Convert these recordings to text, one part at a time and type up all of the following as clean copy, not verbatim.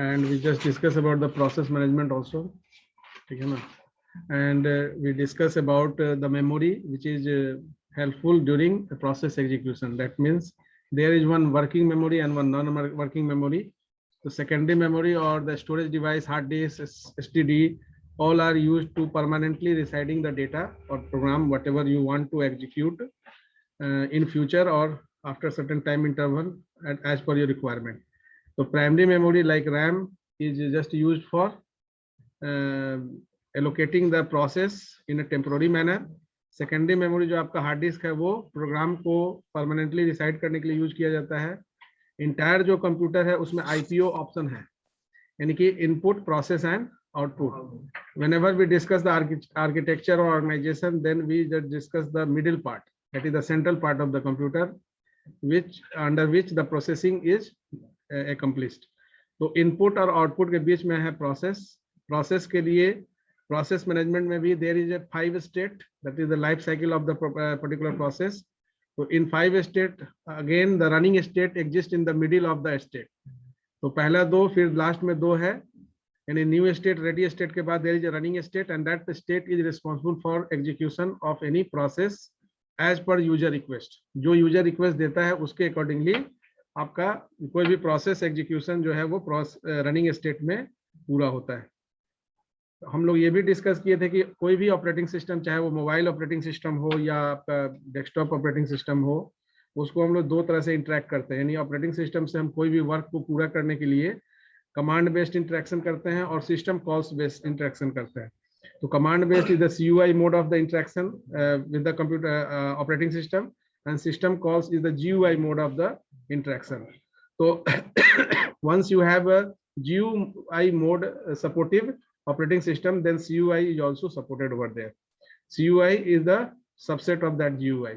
and we just discuss about the process management also, ठीक है ना? And we discuss about the memory which is helpful during the process execution. That means there is one working memory and one non-working memory. The secondary memory or the storage device, hard disk, SSD, all are used to permanently residing the data or program whatever you want to execute in future or after certain time interval as per your requirement. So primary memory like RAM is just used for allocating the process in a temporary manner. Secondary memory जो आपका hard disk है वो programme को permanently reside करने के लिए use किया जाता है. इंटायर जो कंप्यूटर है उसमें IPO ऑप्शन है, यानी कि input, process and output. Whenever we discuss the architecture or organization, then we just discuss the middle part, that is the central part of the computer, which under which the processing is accomplished. तो input और output के बीच में है process. Process के लिए process management में भी there is a 5 state, that is the life cycle of the particular process. तो in 5 state again the running state exist in the middle of the state. तो पहला 2 फिर लास्ट में 2 है, यानी न्यू स्टेट, रेडी स्टेट के बाद there is a running state and that state is responsible for execution of any process as per user request. जो user request देता है उसके अकॉर्डिंगली आपका कोई भी प्रोसेस एग्जीक्यूशन जो है वो रनिंग स्टेट में पूरा होता है. हम लोग ये भी डिस्कस किए थे कि कोई भी ऑपरेटिंग सिस्टम, चाहे वो मोबाइल ऑपरेटिंग सिस्टम हो या आपका डेस्कटॉप ऑपरेटिंग सिस्टम हो, उसको हम लोग 2 तरह से इंटरेक्ट करते हैं. यानी ऑपरेटिंग सिस्टम से हम कोई भी वर्क को पूरा करने के लिए कमांड बेस्ड इंटरेक्शन करते हैं और सिस्टम कॉल्स बेस्ड इंटरेक्शन करते हैं. तो command based is the CUI mode of the interaction with the computer operating system and system calls is the GUI mode of the interaction. So once you have a GUI mode supportive operating system, then CUI is also supported over there. CUI is the subset of that GUI.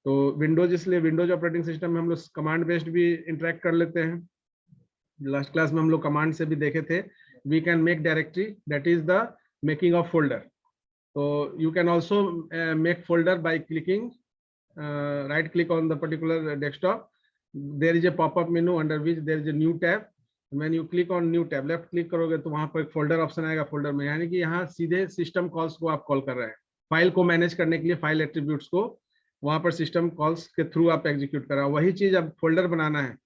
तो Windows, इसलिए Windows operating system में हम लोग command based भी interact कर लेते हैं. Last class में हम लोग कमांड से भी देखे थे. We can make directory, that is the making of folder. तो you can also make folder by clicking right click on the particular desktop. There is a pop-up menu under which there is a new tab. When you click on new tab, left click करोगे तो वहां पर एक folder option आएगा. Folder में यानी कि यहाँ सीधे सिस्टम कॉल्स को आप कॉल कर रहे हैं. फाइल को मैनेज करने के लिए फाइल एट्रीब्यूट्स को वहां पर सिस्टम कॉल्स के थ्रू आप एग्जीक्यूट कर रहे हो. वही चीज अब फोल्डर बनाना है,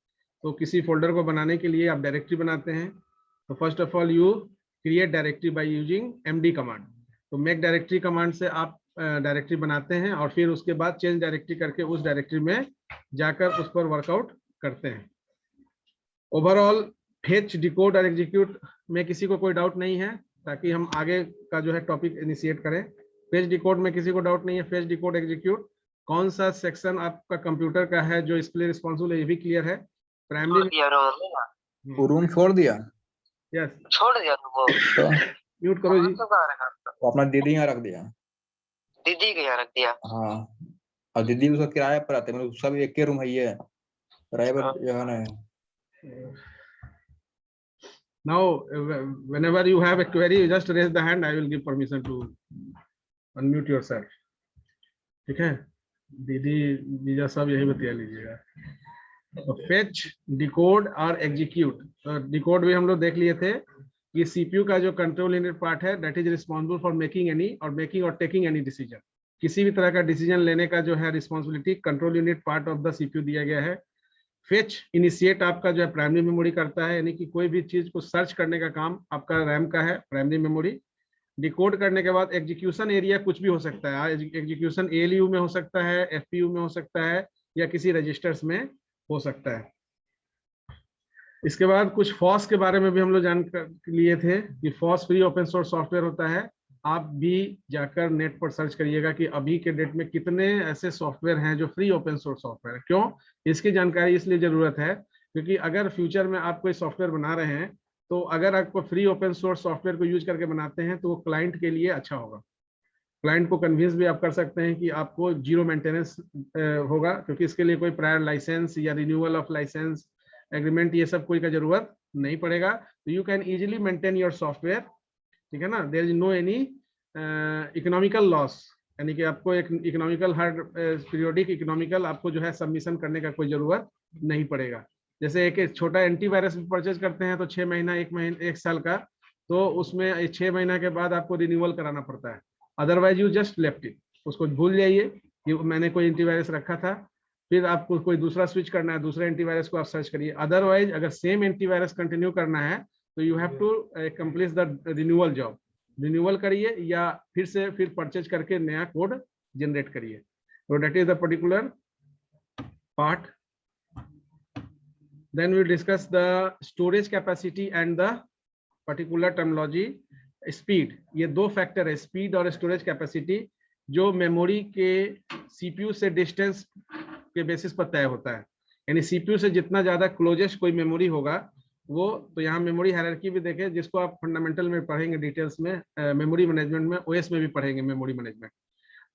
तो किसी फोल्डर को बनाने के लिए आप डायरेक्टरी बनाते हैं. तो first of all you create directory by using MD command. तो मेक डायरेक्टरी कमांड से आप डायरेक्टरी बनाते हैं और फिर उसके बाद चेंज डायरेक्टरी करके उस डायरेक्टरी में जाकर उस पर वर्कआउट करते हैं. ओवरऑल फेच, डिकोड और एग्जीक्यूट में किसी को कोई डाउट नहीं है, ताकि हम आगे का जो है टॉपिक इनिशिएट करें. फेच डिकोड में किसी को डाउट नहीं है. फेच डिकोड एग्जीक्यूट कौन सा सेक्शन आपका कंप्यूटर का है जो इसके लिए रिस्पॉन्सिबल है, ये भी क्लियर है. प्राइमरी रूम छोड़ दिया. यस, छोड़ दिया. वो म्यूट करो जी. वो अपना दीदी यहाँ रख दिया. दीदी के यहाँ रख दिया. हाँ, और दीदी उसका किराया पर आते हैं, मतलब सब एक के रूम है, ये किराए पर जो है ना. Now whenever you have a query, you just raise the hand. I will give permission to unmute yourself. ठीक है, दीदी जीजा सब यही बतिया लीजिएगा. तो फेच, डिकोड और एग्जीक्यूट. तो डिकोड भी हम लोग देख लिए थे कि CPU का जो कंट्रोल यूनिट पार्ट है, that is responsible for making any और टेकिंग एनी डिसीजन. किसी भी तरह का डिसीजन लेने का जो है responsibility control unit part of the CPU दिया गया है. फेच, इनिशिएट आपका जो है प्राइमरी मेमोरी करता है, यानी कि कोई भी चीज को सर्च करने का काम आपका रैम का है, प्राइमरी मेमोरी. डिकोड करने के बाद एग्जीक्यूशन एरिया कुछ भी हो सकता है. एग्जीक्यूशन ALU में हो सकता है, FPU में हो सकता है, या किसी रजिस्टर्स में हो सकता है. इसके बाद कुछ फॉस के बारे में भी हम लोग जान लिए थे कि FOSS free open source software होता है. आप भी जाकर नेट पर सर्च करिएगा कि अभी के डेट में कितने ऐसे सॉफ्टवेयर हैं जो फ्री ओपन सोर्स सॉफ्टवेयर है. क्यों इसकी जानकारी इसलिए जरूरत है क्योंकि अगर फ्यूचर में आप कोई सॉफ्टवेयर बना रहे हैं, तो अगर आपको फ्री ओपन सोर्स सॉफ्टवेयर को यूज करके बनाते हैं तो वो क्लाइंट के लिए अच्छा होगा. क्लाइंट को कन्विंस भी आप कर सकते हैं कि आपको जीरो मेंटेनेंस होगा, क्योंकि इसके लिए कोई प्रायर लाइसेंस या रिन्यूअल ऑफ लाइसेंस एग्रीमेंट ये सब कोई का जरूरत नहीं पड़ेगा. तो you can easily maintain your software. ठीक है ना. There is no any economical loss, यानी कि आपको एक इकोनॉमिकल हर पीरियोडिक इकोनॉमिकल आपको जो है सबमिशन करने का कोई जरूरत नहीं पड़ेगा. जैसे एक छोटा एंटीवायरस परचेज करते हैं तो 6 महीना 1 साल का, तो उसमें 6 महीना के बाद आपको रिन्यूअल कराना पड़ता है। Otherwise you just left it, उसको भूल जाइए कि मैंने कोई एंटीवायरस रखा था, फिर आपको कोई दूसरा स्विच करना है, दूसरे एंटीवायरस को आप सर्च करिए। अदरवाइज अगर सेम एंटीवायरस कंटिन्यू करना है तो you have to complete the renewal job, renewal करिए या फिर परचेज करके नया कोड जनरेट करिए। तो that is the particular part. Then we discuss the storage capacity and the particular terminology speed। ये दो फैक्टर है, स्पीड और स्टोरेज कैपेसिटी, जो मेमोरी के सीपीयू से डिस्टेंस के बेसिस पर तय होता है। यानी सीपीयू से जितना ज्यादा क्लोजेस्ट कोई मेमोरी होगा वो, तो यहाँ मेमोरी हायरार्की भी देखें, जिसको आप फंडामेंटल में पढ़ेंगे डिटेल्स में, मेमोरी मैनेजमेंट में, ओएस में भी पढ़ेंगे मेमोरी मैनेजमेंट।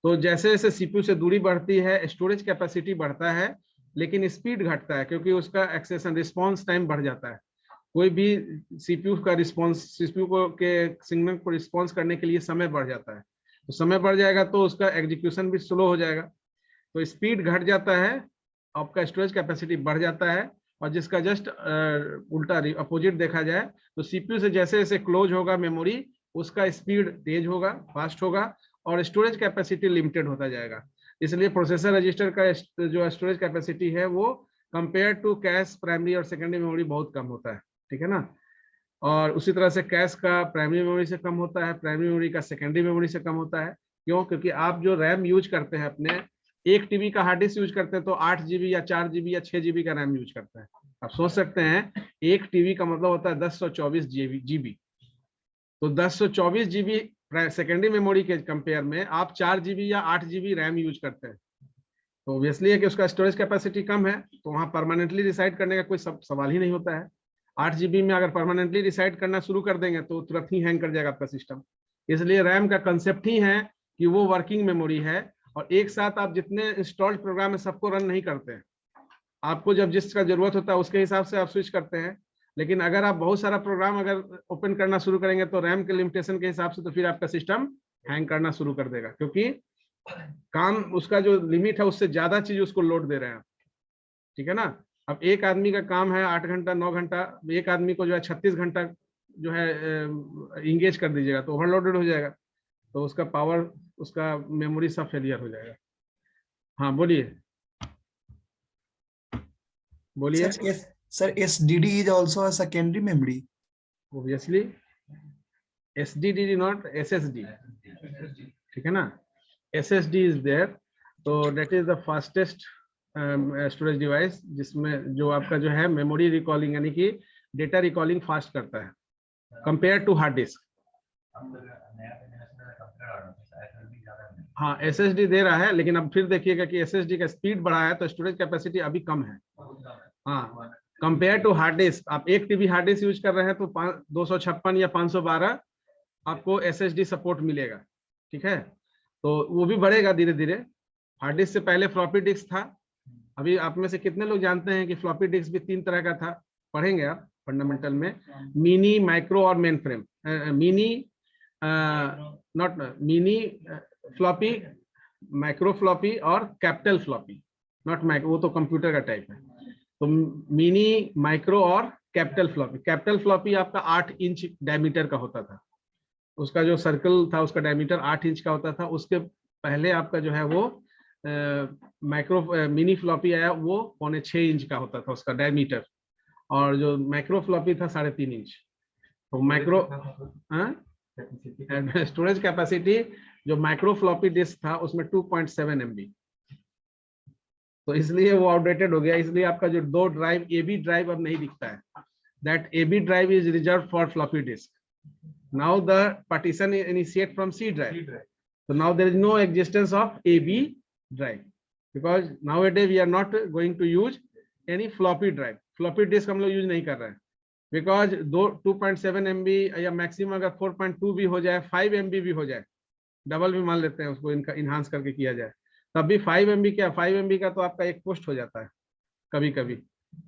तो जैसे जैसे सीपीयू से दूरी बढ़ती है स्टोरेज कैपेसिटी बढ़ता है, लेकिन स्पीड घटता है क्योंकि उसका एक्सेशन रिस्पांस टाइम बढ़ जाता है। कोई भी सीपीयू का रिस्पांस, सीपीयू को के सिग्नल को रिस्पांस करने के लिए समय बढ़ जाता है, तो समय बढ़ जाएगा तो उसका एग्जीक्यूशन भी स्लो हो जाएगा, तो स्पीड घट जाता है, आपका स्टोरेज कैपेसिटी बढ़ जाता है। और जिसका जस्ट उल्टा अपोजिट देखा जाए तो सीपीयू से जैसे जैसे क्लोज होगा मेमोरी, उसका स्पीड तेज होगा, फास्ट होगा, और स्टोरेज कैपेसिटी लिमिटेड होता जाएगा। इसलिए प्रोसेसर रजिस्टर का जो स्टोरेज कैपेसिटी है वो कंपेयर टू कैश प्राइमरी और सेकेंडरी मेमोरी बहुत कम होता है, ठीक है ना। और उसी तरह से कैश का प्राइमरी मेमोरी से कम होता है, प्राइमरी मेमोरी का सेकेंडरी मेमोरी से कम होता है। क्यों? क्योंकि आप जो रैम यूज करते हैं अपने, 1 TB का हार्ड डिस्क यूज करते हैं तो 8 GB या 4 GB या 6 GB का रैम यूज करता है। आप सोच सकते हैं 1 TB का मतलब होता है 1024 GB। तो 1024 GB सेकेंडरी मेमोरी के कंपेयर में आप 4 GB या 8 GB रैम यूज करते हैं, तो ऑब्वियसली है कि उसका स्टोरेज कैपेसिटी कम है, तो वहां परमानेंटली रिसाइड करने का कोई सवाल ही नहीं होता है। 8 GB में अगर परमानेंटली रिसाइड करना शुरू कर देंगे तो तुरंत ही हैंग कर जाएगा आपका सिस्टम। इसलिए रैम का कंसेप्ट ही है कि वो वर्किंग मेमोरी है, और एक साथ आप जितने इंस्टॉल्ड प्रोग्राम है सबको रन नहीं करते हैं, आपको जब जिसका जरूरत होता है उसके हिसाब से आप स्विच करते हैं। लेकिन अगर आप बहुत सारा प्रोग्राम अगर ओपन करना शुरू करेंगे तो रैम के लिमिटेशन के हिसाब से तो फिर आपका सिस्टम हैंग करना शुरू कर देगा, क्योंकि काम उसका जो लिमिट है उससे ज्यादा चीज उसको लोड दे रहे हैं, ठीक है ना। अब एक आदमी का काम है 8 घंटा 9 घंटा, एक आदमी को जो है 36 घंटा जो है इंगेज कर दीजिएगा तो ओवरलोडेड हो जाएगा, तो उसका पावर, उसका मेमोरी सब फेलियर हो जाएगा। हाँ बोलिए बोलिए। Sir, SDD is also a secondary memory. Obviously, SDD not SSD, ठीक है ना। SSD is there, तो that is the fastest storage device, जिसमें जो आपका जो है मेमोरी रिकॉलिंग यानी कि डेटा रिकॉलिंग फास्ट करता है कंपेयर टू हार्ड डिस्क। हाँ SSD दे रहा है, लेकिन अब फिर देखिएगा कि SSD का स्पीड बढ़ा है तो स्टोरेज कैपेसिटी अभी कम है। हाँ कंपेयर टू हार्ड डिस्क, आप 1 TB हार्ड डिस्क यूज कर रहे हैं तो 256 या 512 आपको SSD सपोर्ट मिलेगा, ठीक है। तो वो भी बढ़ेगा धीरे धीरे। हार्ड डिस्क से पहले फ्लॉपी डिस्क था। अभी आप में से कितने लोग जानते हैं कि फ्लॉपी डिस्क भी 3 तरह का था? पढ़ेंगे आप फंडामेंटल में, मिनी, माइक्रो और main frame. Mini not mini floppy, micro floppy और कैपिटल फ्लॉपी, नॉट माइक्रो, वो तो कंप्यूटर का टाइप है। तो मिनी, माइक्रो और कैपिटल फ्लॉपी। कैपिटल फ्लॉपी आपका 8 इंच डायमीटर का होता था, उसका जो सर्कल था उसका डायमीटर 8 इंच का होता था। उसके पहले आपका जो है वो माइक्रो मिनी फ्लॉपी आया, वो 6.25 इंच का होता था उसका डायमीटर, और जो माइक्रो फ्लॉपी था 3.5 इंच। तो माइक्रो स्टोरेज कैपेसिटी जो माइक्रो फ्लॉपी डिस्क था उसमें 2.7 MB, तो इसलिए वो आउटडेटेड हो गया। इसलिए आपका जो 2 ड्राइव AB ड्राइव अब नहीं दिखता है, that AB drive is reserve for floppy disk. Now the partition initiate from C drive, so now there is no existence of AB drive because nowadays we are not going to use any floppy drive. floppy disk हम लोग use नहीं कर रहे हैं because 2.7 MB या maximum अगर 4.2 भी हो जाए, 5 MB भी हो जाए, डबल भी मान लेते हैं उसको, इनका इनहांस करके किया जाए, तब भी 5 MB क्या, 5 MB का तो आपका एक पोस्ट हो जाता है। कभी कभी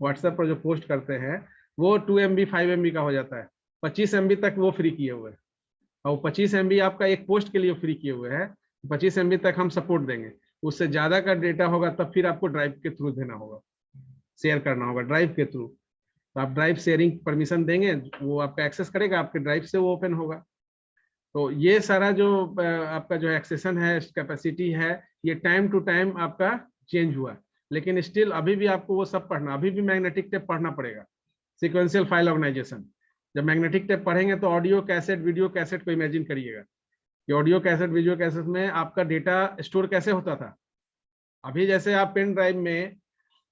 व्हाट्सएप पर जो पोस्ट करते हैं वो 2 MB 5 MB का हो जाता है, 25 MB तक वो फ्री किए हुए हैं, और 25 MB आपका एक पोस्ट के लिए फ्री किए हुए हैं। 25 MB तक हम सपोर्ट देंगे, उससे ज्यादा का डेटा होगा तब फिर आपको ड्राइव के थ्रू देना होगा। शेयर करना होगा ड्राइव के थ्रू। तो आप ड्राइव शेयरिंग परमिशन देंगे, वो आपका एक्सेस करेगा, आपके ड्राइव से वो ओपन होगा। तो ये सारा जो आपका जो एक्सेशन है, कैपेसिटी है, ये टाइम टू टाइम आपका चेंज हुआ, लेकिन स्टिल अभी भी आपको वो सब पढ़ना, अभी भी मैग्नेटिक टेप पढ़ना पड़ेगा, सीक्वेंशियल फाइल ऑर्गेनाइजेशन। जब मैग्नेटिक टेप पढ़ेंगे तो ऑडियो कैसेट, वीडियो कैसेट को इमेजिन करिएगा कि ऑडियो कैसेट, वीडियो कैसेट में आपका डेटा स्टोर कैसे होता था। अभी जैसे आप पेन ड्राइव में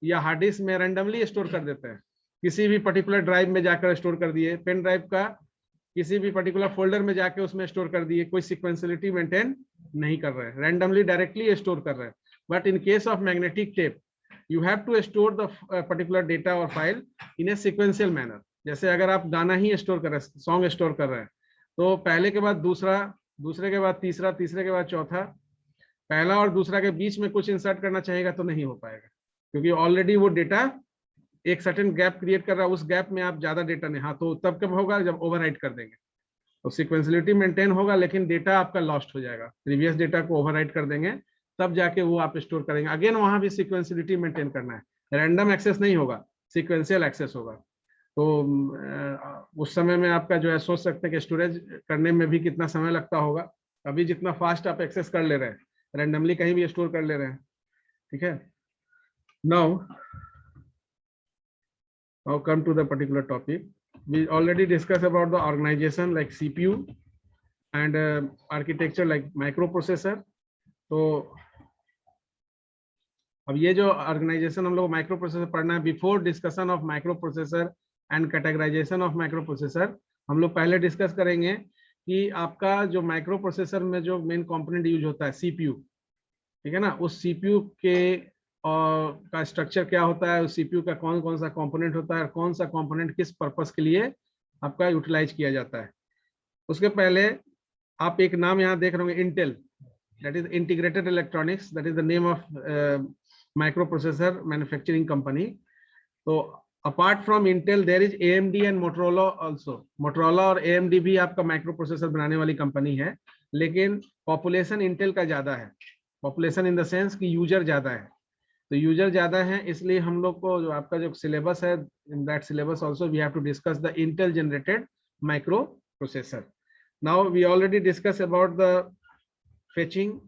या हार्ड डिस्क में रैंडमली स्टोर कर देते हैं, किसी भी पर्टिकुलर ड्राइव में जाकर स्टोर कर दिए, पेन ड्राइव का किसी भी पर्टिकुलर फोल्डर में जाके उसमें स्टोर कर दिए, कोई सिक्वेंशियलिटी मेंटेन नहीं कर रहे हैं, रैंडमली डायरेक्टली स्टोर कर रहे हैं। But in case of magnetic tape you have to store the particular data और file in a sequential manner. जैसे अगर आप गाना ही स्टोर कर रहे हैं, सॉन्ग स्टोर कर रहे हैं, तो पहले के बाद दूसरा, दूसरे के बाद तीसरा, तीसरे के बाद चौथा, पहला और दूसरा के बीच में कुछ इंसर्ट करना चाहेगा तो नहीं हो पाएगा, क्योंकि ऑलरेडी वो डेटा एक सर्टेन गैप क्रिएट कर रहा है, उस गैप में आप ज्यादा डेटा नहीं। हाँ, तो तब कब होगा, जब ओवरराइट कर देंगे तो सिक्वेंशियलिटी मेंटेन होगा, लेकिन डेटा आपका लॉस्ट हो जाएगा। प्रीवियस डेटा को ओवरराइट कर देंगे, तब जाके वो आप स्टोर करेंगे। अगेन वहां भी सिक्वेंशियलिटी मेंटेन करना है, रैंडम एक्सेस नहीं होगा, सिक्वेंशियल एक्सेस होगा। तो उस समय में आपका जो है सोच सकते हैं कि स्टोरेज करने में भी कितना समय लगता होगा। अभी जितना फास्ट आप एक्सेस कर ले रहे हैं, रैंडमली कहीं भी स्टोर कर ले रहे हैं, ठीक है। Now come to the particular topic. We already discussed about the organization like CPU and architecture like microprocessor. तो अब ये जो ऑर्गेनाइजेशन हम लोग माइक्रो प्रोसेसर पढ़ना है, before discussion of microprocessor and categorisation of microprocessor, हम लोग पहले डिस्कस करेंगे कि आपका जो माइक्रो प्रोसेसर में जो मेन कंपोनेंट यूज होता है सीपीयू, ठीक है ना, उस सीपीयू के का स्ट्रक्चर क्या होता है, उस सीपीयू का कौन कौन सा कंपोनेंट होता है, कौन सा कंपोनेंट किस पर्पस के लिए आपका यूटिलाइज किया जाता है। उसके पहले आप एक नाम यहाँ देख रहे होंगे, Intel, that is integrated electronics, that is the name of microprocessor manufacturing company. तो apart from Intel there is AMD and Motorola also. Motorola और AMD भी आपका माइक्रो प्रोसेसर बनाने वाली कंपनी है, लेकिन पॉपुलेशन इंटेल का ज्यादा है। पॉपुलेशन इन द सेंस कि यूजर ज्यादा है, तो यूजर ज्यादा है, इसलिए हम लोग को जो आपका जो सिलेबस है, in that syllabus also we have to discuss the Intel generated microprocessor. Now we already discuss about the fetching,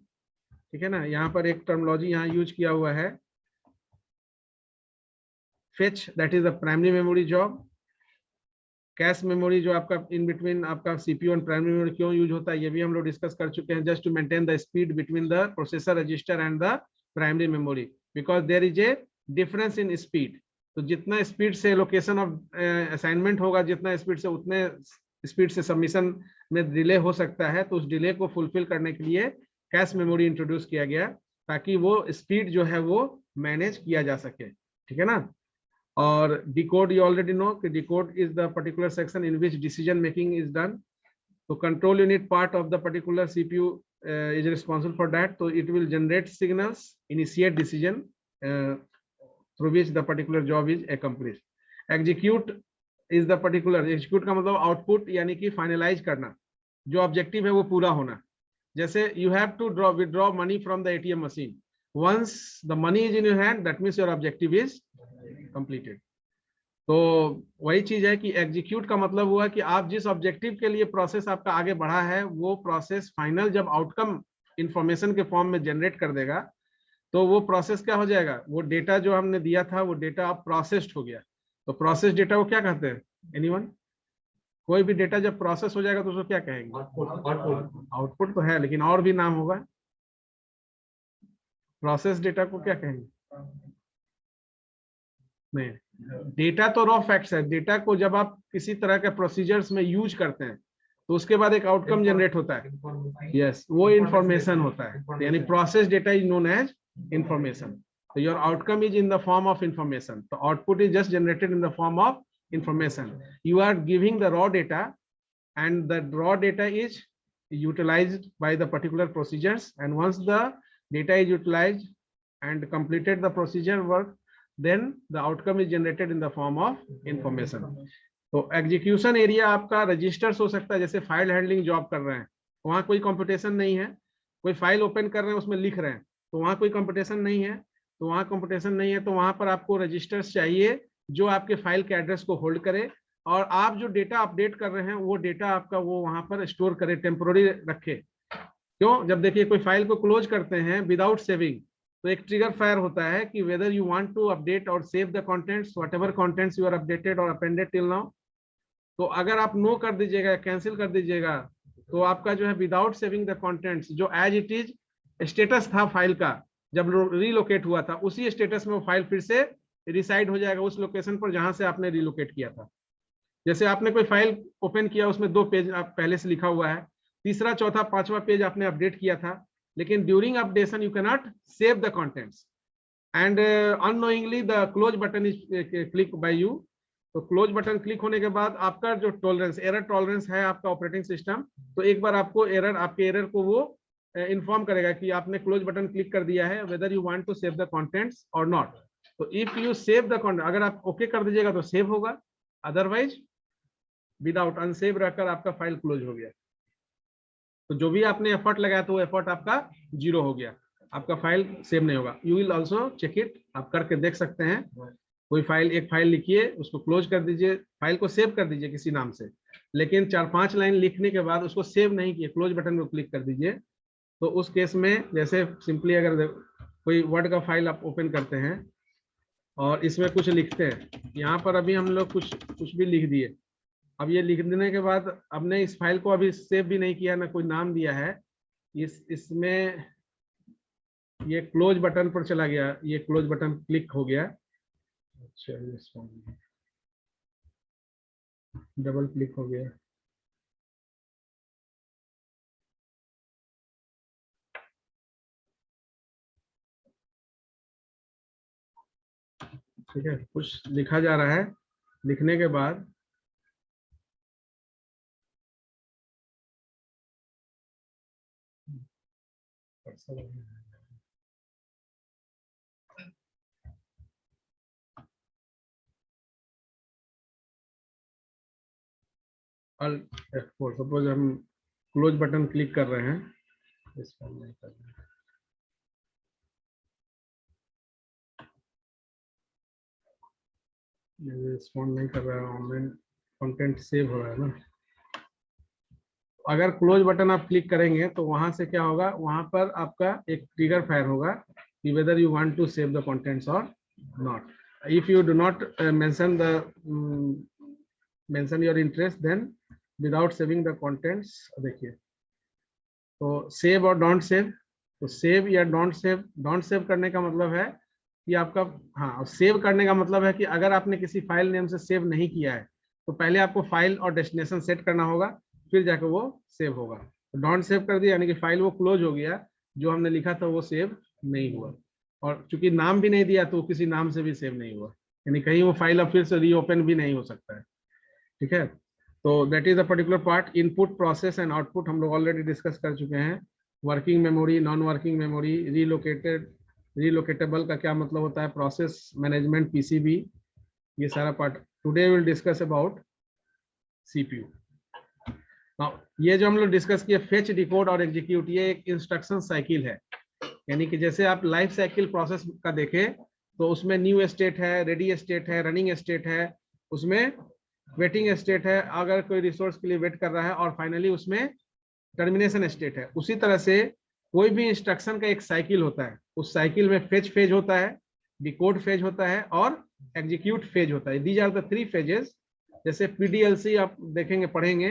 ठीक है ना। यहाँ पर एक टर्मिनोलॉजी यहाँ यूज किया हुआ है, fetch, that is the primary memory job. Cache memory जो आपका इन बिटवीन आपका सीपीयू एंड प्राइमरी मेमोरी क्यों यूज होता है, ये भी हम लोग डिस्कस कर चुके हैं। Just to maintain the speed between the processor register and the primary memory, because there is a difference in speed. तो जितना स्पीड से लोकेशन ऑफ असाइनमेंट होगा, जितना स्पीड से, उतने स्पीड से सबमिशन में डिले हो सकता है। तो उस डिले को फुलफिल करने के लिए कैश मेमोरी इंट्रोड्यूस किया गया, ताकि वो स्पीड जो है वो मैनेज किया जा सके, ठीक है ना। और डिकोड, यू ऑलरेडी नो कि decode is the particular section in which decision making is done. तो control unit part of the particular CPU is responsible for that. So it will generate signals, initiate decision through which the particular job is accomplished. Execute is the particular, execute का मतलब output यानी कि finalize करना, जो objective है वो पूरा होना। जैसे you have to withdraw money from the ATM machine. Once the money is in your hand, that means your objective is completed. तो वही चीज है कि एग्जीक्यूट का मतलब हुआ कि आप जिस ऑब्जेक्टिव के लिए प्रोसेस आपका आगे बढ़ा है, वो प्रोसेस फाइनल जब आउटकम इंफॉर्मेशन के फॉर्म में जनरेट कर देगा, तो वो प्रोसेस क्या हो जाएगा, वो डेटा जो हमने दिया था वो डेटा अब प्रोसेस्ड हो गया। तो प्रोसेस डेटा को क्या कहते हैं, एनीवन? कोई भी डेटा जब प्रोसेस हो जाएगा तो उसको क्या कहेंगे? आउटपुट तो है, लेकिन और भी नाम होगा। प्रोसेस डेटा को क्या कहेंगे? नहीं, डेटा तो रॉ फैक्ट्स है। डेटा को जब आप किसी तरह के प्रोसीजर्स में यूज करते हैं, तो उसके बाद एक आउटकम जनरेट होता है। यस, वो इंफॉर्मेशन होता है, यानी process data is known as information. तो your outcome is in the form of information. तो output is just generated in the form of information. You are giving the raw data and the raw data is utilized by the particular procedures, and once the data is utilized and completed the procedure work, then the outcome is generated in the form of information. तो execution area आपका registers हो सकता है, जैसे file handling job कर रहे हैं, वहां कोई कंप्यूटेशन नहीं है। कोई फाइल ओपन कर रहे हैं, उसमें लिख रहे हैं, तो वहां कोई कंप्यूटेशन नहीं है। तो वहाँ कंप्यूटेशन नहीं है, तो वहाँ पर आपको रजिस्टर्स चाहिए जो आपके फाइल के एड्रेस को होल्ड करे, और आप जो डेटा अपडेट कर रहे हैं वो डेटा आपका वो वहाँ पर स्टोर करे, टेम्पोररी रखे। क्यों? जब देखिए कोई फाइल को क्लोज करते हैं विदाउट सेविंग, तो एक ट्रिगर फायर होता है कि whether you want to update और save the contents, whatever contents you are updated और अपेंडेड टिल नाउ। तो अगर आप नो कर दीजिएगा, कैंसिल कर दीजिएगा, तो आपका जो है विदाउट सेविंग द कंटेंट्स, जो एज इट इज स्टेटस था फाइल का जब रीलोकेट हुआ था, उसी स्टेटस में वो फाइल फिर से रिसाइड हो जाएगा उस लोकेशन पर जहां से आपने रीलोकेट किया था। जैसे आपने कोई फाइल ओपन किया, उसमें 2 पेज आप पहले से लिखा हुआ है, तीसरा चौथा पांचवा पेज आपने अपडेट किया था, लेकिन during updation you can not save the contents and unknowingly the close button is click by you. तो क्लोज बटन क्लिक होने के बाद आपका जो टॉलरेंस, एरर टॉलरेंस है आपका ऑपरेटिंग सिस्टम, तो एक बार आपको आपके एरर को वो इन्फॉर्म करेगा कि आपने क्लोज बटन क्लिक कर दिया है, whether you want to save the contents और नॉट। तो if you save the content, अगर आप ओके कर दीजिएगा तो सेव होगा, अदरवाइज विदाउट अनसेव रहकर आपका फाइल क्लोज हो गया, तो जो भी आपने एफर्ट लगाया तो वो एफर्ट आपका 0 हो गया, आपका फाइल सेव नहीं होगा। You will also check it, आप करके देख सकते हैं। कोई फाइल, एक फाइल लिखिए, उसको क्लोज कर दीजिए, फाइल को सेव कर दीजिए किसी नाम से, लेकिन 4-5 लाइन लिखने के बाद उसको सेव नहीं किए, क्लोज बटन को क्लिक कर दीजिए। तो उस केस में जैसे सिंपली अगर कोई वर्ड का फाइल आप ओपन करते हैं और इसमें कुछ लिखते हैं, यहाँ पर अभी हम लोग कुछ भी लिख दिए, अब ये लिख देने के बाद हमने इस फाइल को अभी सेव भी नहीं किया, ना कोई नाम दिया है, इसमें ये क्लोज बटन पर चला गया, ये क्लोज बटन क्लिक हो गया, अच्छा डबल क्लिक हो गया, ठीक है, कुछ लिखा जा रहा है, लिखने के बाद F4, सपोज हम क्लोज बटन क्लिक कर रहे हैं, इसको नहीं कर रहे हैं, रिस्पॉन्ड नहीं कर रहा है, ऑनलाइन कंटेंट सेव हो रहा है ना। अगर क्लोज बटन आप क्लिक करेंगे तो वहां से क्या होगा, वहां पर आपका एक ट्रिगर फायर होगा कि whether you want to save the contents और not. If you do not mention your interest, then without saving the contents, देखिए तो सेव और डोंट सेव, तो सेव या डोंट सेव करने का मतलब है कि आपका, हाँ, सेव करने का मतलब है कि अगर आपने किसी फाइल नेम से सेव नहीं किया है तो पहले आपको फाइल और डेस्टिनेशन सेट करना होगा, फिर जाकर वो सेव होगा। तो डोंट सेव कर दिया यानी कि फाइल वो क्लोज हो गया, जो हमने लिखा था वो सेव नहीं हुआ, और चूंकि नाम भी नहीं दिया तो किसी नाम से भी सेव नहीं हुआ, यानी कहीं वो फाइल अब फिर से रीओपन भी नहीं हो सकता है, ठीक है। तो that is the particular part. Input, process and output हम लोग ऑलरेडी डिस्कस कर चुके हैं। Working memory, non working memory, relocatable का क्या मतलब होता है, प्रोसेस मैनेजमेंट, पीसीबी, ये सारा part today will discuss about CPU. ये जो हम लोग डिस्कस किए, फेच, डिकोड और एग्जीक्यूट, ये एक इंस्ट्रक्शन साइकिल है, यानी कि जैसे आप लाइफ साइकिल प्रोसेस का देखें तो उसमें न्यू स्टेट है, रेडी स्टेट है, रनिंग स्टेट है, उसमें वेटिंग स्टेट है अगर कोई रिसोर्स के लिए वेट कर रहा है, और फाइनली उसमें टर्मिनेशन स्टेट है। उसी तरह से कोई भी इंस्ट्रक्शन का एक साइकिल होता है, उस साइकिल में फेच फेज होता है, डिकोड फेज होता है और एग्जीक्यूट फेज होता है। These are the 3 phases. जैसे पीडीएलसी आप देखेंगे, पढ़ेंगे,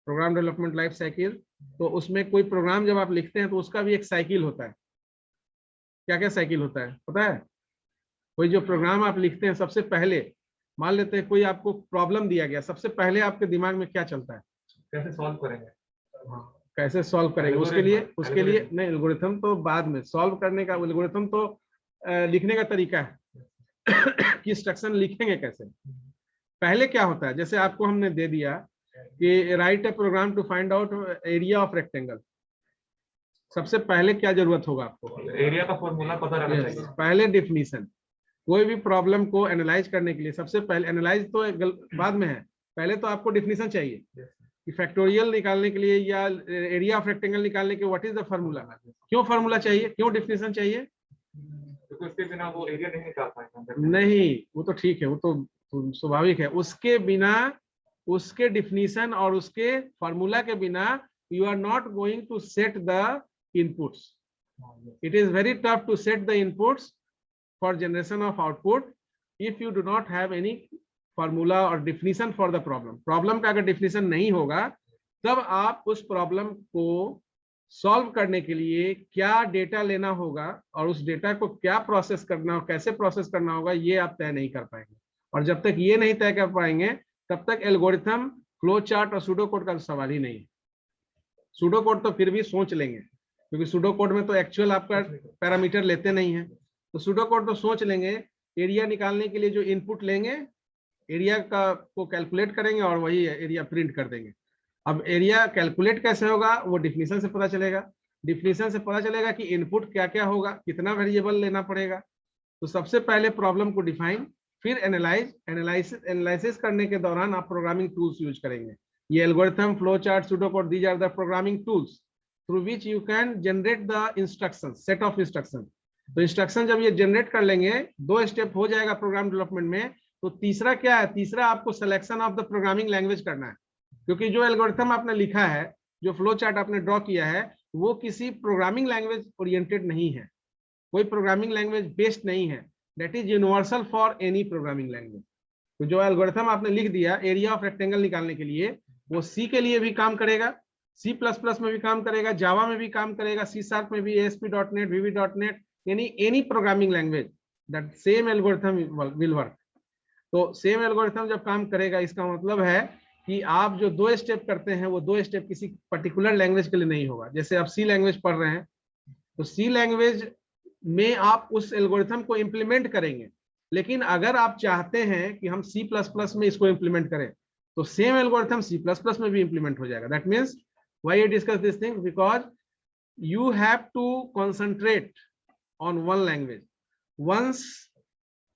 प्रोग्राम डेवलपमेंट लाइफ साइकिल, तो उसमें कोई प्रोग्राम जब आप लिखते हैं तो उसका भी एक साइकिल होता है। क्या क्या साइकिल होता है पता है? कोई जो प्रोग्राम आप लिखते हैं, सबसे पहले मान लेते हैं कोई आपको प्रॉब्लम दिया गया, सबसे पहले आपके दिमाग में क्या चलता है, कैसे सॉल्व करेंगे, कैसे सॉल्व करेंगे, उसके लिए नहीं, एल्गोरिथम तो बाद में, सॉल्व करने का एल्गोरिथम तो लिखने का तरीका है कि इंस्ट्रक्शन लिखेंगे कैसे। पहले क्या होता है, जैसे आपको हमने दे दिया कि write a program to find out area of rectangle, सबसे पहले क्या जरूरत होगा आपको, एरिया का फॉर्मूला पता रहना चाहिए। पहले डेफिनेशन। कोई भी प्रॉब्लम को एनालाइज करने के लिए सबसे पहले, एनालाइज तो बाद में है, पहले तो आपको डेफिनेशन चाहिए कि फैक्टोरियल निकालने के लिए या एरिया ऑफ रेक्टेंगल निकालने के व्हाट इज द फार्मूला, क्यों फार्मूला चाहिए, क्यों डेफिनेशन चाहिए, क्योंकि उसके बिना वो एरिया नहीं निकाल पाएंगे। नहीं, वो तो ठीक है, वो तो स्वाभाविक है। उसके बिना, उसके डिफिनीशन और उसके फार्मूला के बिना you are not going to set the inputs. It is very tough to set the inputs for generation of output if you do not have any formula or definition for the problem. Problem का अगर definition नहीं होगा तब आप उस problem को solve करने के लिए क्या data लेना होगा और उस data को क्या process करना और कैसे process करना होगा ये आप तय नहीं कर पाएंगे। और जब तक ये नहीं तय कर पाएंगे तब तक एल्गोरिथम, फ्लो चार्ट और सूडो कोड का सवाल ही नहीं है। सूडो कोड तो फिर भी सोच लेंगे, क्योंकि सूडो कोड में तो एक्चुअल आपका पैरामीटर लेते नहीं है, तो सूडो कोड तो सोच लेंगे। एरिया निकालने के लिए जो इनपुट लेंगे, एरिया का को कैलकुलेट करेंगे और वही एरिया प्रिंट कर देंगे। अब एरिया कैलकुलेट कैसे होगा वो डिफिनीशन से पता चलेगा। डिफिनीशन से पता चलेगा कि इनपुट क्या क्या होगा, कितना वेरिएबल लेना पड़ेगा। तो सबसे पहले प्रॉब्लम को डिफाइन, फिर एनालिसिस करने के दौरान आप प्रोग्रामिंग टूल्स यूज करेंगे। ये algorithm, flow chart, pseudo code, these are the programming tools through which you can generate the instructions, set of instructions। तो इंस्ट्रक्शन जब ये जनरेट कर लेंगे, 2 स्टेप हो जाएगा प्रोग्राम डेवलपमेंट में। तो तीसरा क्या है? तीसरा आपको selection of the programming language करना है, क्योंकि जो एल्गोरिथम आपने लिखा है, जो फ्लो चार्ट आपने ड्रॉ किया है, वो किसी प्रोग्रामिंग लैंग्वेज ओरिएंटेड नहीं है, कोई प्रोग्रामिंग लैंग्वेज बेस्ड नहीं है। That is universal for any programming language. तो जो एल्गोरिथम आपने लिख दिया एरिया ऑफ रेक्टेंगल निकालने के लिए, वो सी के लिए भी काम करेगा, C++ में भी काम करेगा, जावा में भी काम करेगा, C# में भी, ASP.NET, VB.NET, यानी any programming language that same algorithm will work. तो सेम एल्गोरिथम जब काम करेगा, इसका मतलब है कि आप जो 2 स्टेप करते हैं वो 2 स्टेप किसी पर्टिकुलर लैंग्वेज के लिए नहीं होगा। जैसे आप C लैंग्वेज पढ़ रहे हैं तो C लैंग्वेज में आप उस एल्गोरिथम को इम्प्लीमेंट करेंगे, लेकिन अगर आप चाहते हैं कि हम C++ में इसको इम्प्लीमेंट करें तो सेम एल्गोरिथम C++ में भी इम्प्लीमेंट हो जाएगा। That means why I discuss this thing, because you have to concentrate on one language. Once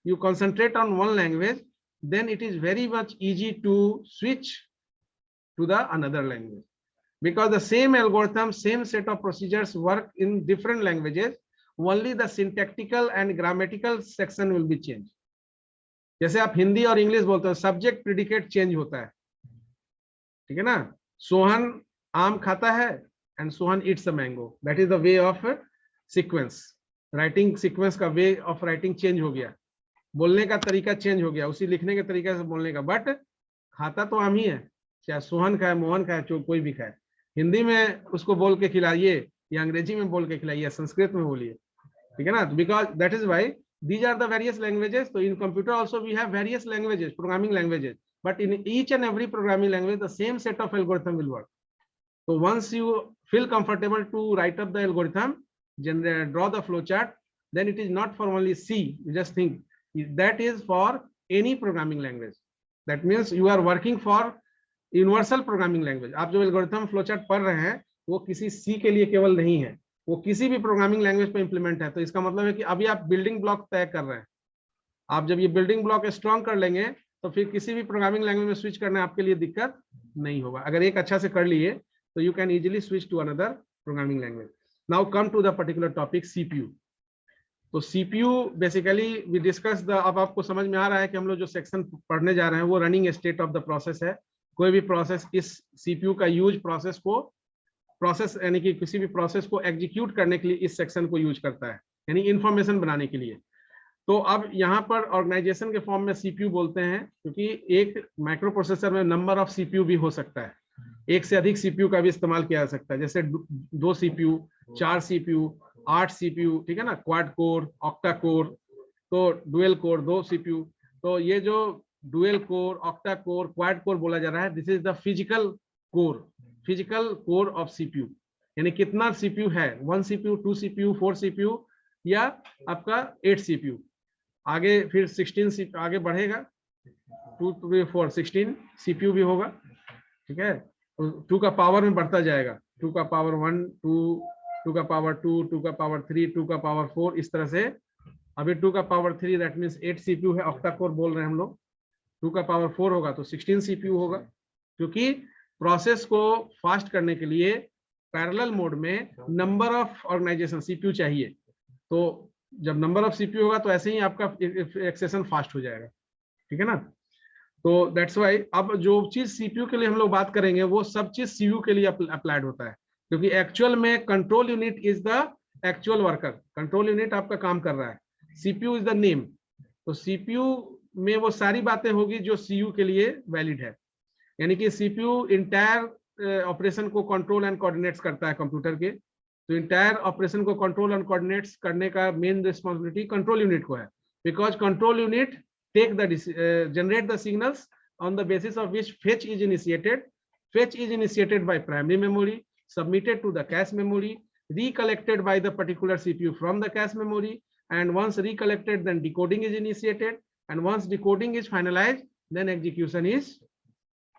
you concentrate on one language, then it is very much easy to switch to the another language, because the same algorithm, same set of procedures work in different languages, only the syntactical and grammatical section will be changed। जैसे आप हिंदी और English बोलते हो, subject predicate change होता है, ठीक है ना। सोहन आम खाता है and Sohan it's a mango, that is the way of sequence. Writing sequence का वे ऑफ राइटिंग चेंज हो गया, बोलने का तरीका चेंज हो गया, उसी लिखने के तरीके से बोलने का, बट खाता तो आम ही है, चाहे सोहन खाए, मोहन खाए, कोई भी खाए। हिंदी में उसको बोल के खिलाइए या अंग्रेजी में बोल के खिलाइए, संस्कृत में बोलिए, ठीक है ना। Because that is why these are the various languages। तो in computer also we have various languages, programming languages, but in each and every programming language the same set of algorithm will work। So once you feel comfortable to write up the algorithm, draw the flow chart, then it is not for only C, you just think that is for any programming language। That means you are working for universal programming language। आप जो algorithm flow chart पढ़ रहे हैं वो किसी C के लिए केवल नहीं है, वो किसी भी प्रोग्रामिंग लैंग्वेज पे इंप्लीमेंट है। तो इसका मतलब है कि अभी आप बिल्डिंग ब्लॉक तय कर रहे हैं, आप जब ये बिल्डिंग ब्लॉक स्ट्रॉन्ग कर लेंगे तो फिर किसी भी प्रोग्रामिंग लैंग्वेज में स्विच करना आपके लिए दिक्कत नहीं होगा। अगर एक अच्छा से कर लिए तो you can easily switch to another programming language. Now come to the particular topic CPU। तो CPU basically we discuss the, अब आपको समझ में आ रहा है कि हम लोग जो सेक्शन पढ़ने जा रहे हैं वो running state of the process है। कोई भी प्रोसेस इस CPU का यूज प्रोसेस यानी कि किसी भी प्रोसेस को एग्जीक्यूट करने के लिए इस सेक्शन को यूज करता है, यानी इंफॉर्मेशन बनाने के लिए। तो अब यहाँ पर ऑर्गेनाइजेशन के फॉर्म में CPU बोलते हैं, क्योंकि एक माइक्रो प्रोसेसर में नंबर ऑफ CPU भी हो सकता है, एक से अधिक CPU का भी इस्तेमाल किया जा सकता है, जैसे 2 CPU, 4 CPU, 8 CPU, ठीक है ना, क्वाड कोर, ऑक्टा कोर, तो डुअल कोर 2 CPU। तो ये जो dual core, octa core, quad core बोला जा रहा है, this is the physical core of CPU। यानी कितना CPU है, 1 CPU, 2 CPU, 4 CPU या आपका 8 CPU। आगे फिर 16 CPU आगे बढ़ेगा, 2 3 4 16 CPU भी होगा, ठीक है। 2 का पावर में बढ़ता जाएगा, 2 का पावर 1, 2 का पावर 2, 2 का पावर 3, 2 का पावर 4, इस तरह से। अभी 2 का पावर 3 दैट मीन्स 8 CPU है, ऑक्टा कोर बोल रहे हैं हम लोग। 2 का पावर 4 होगा तो 16 CPU होगा, क्योंकि प्रोसेस को फास्ट करने के लिए पैरेलल मोड में नंबर ऑफ ऑर्गेनाइजेशन CPU चाहिए। तो जब नंबर ऑफ सीपीयू होगा तो ऐसे ही आपका एक्सेशन फास्ट हो जाएगा, ठीक है ना। तो दैट्स वाई अब जो चीज सीपीयू के लिए हम लोग बात करेंगे वो सब चीज सीयू के लिए अप्लाइड होता है, क्योंकि एक्चुअल में control unit is the actual worker, control unit आपका काम कर रहा है, सीपीयू इज द नेम। तो सीपीयू में वो सारी बातें होगी जो सीयू के लिए वैलिड है, यानी कि सीपीयू इंटायर ऑपरेशन को कंट्रोल एंड कोऑर्डिनेट्स करता है कंप्यूटर के। तो इंटायर ऑपरेशन को कंट्रोल एंड कोऑर्डिनेट्स करने का मेन रिस्पॉन्सिबिलिटी कंट्रोल यूनिट को है, because control unit generate the signals on the basis of which fetch is initiated. Fetch is initiated by primary memory, submitted to the cache memory, recollected by the particular CPU from the cache memory, and once recollected, then decoding is initiated, and once decoding is finalized, then execution is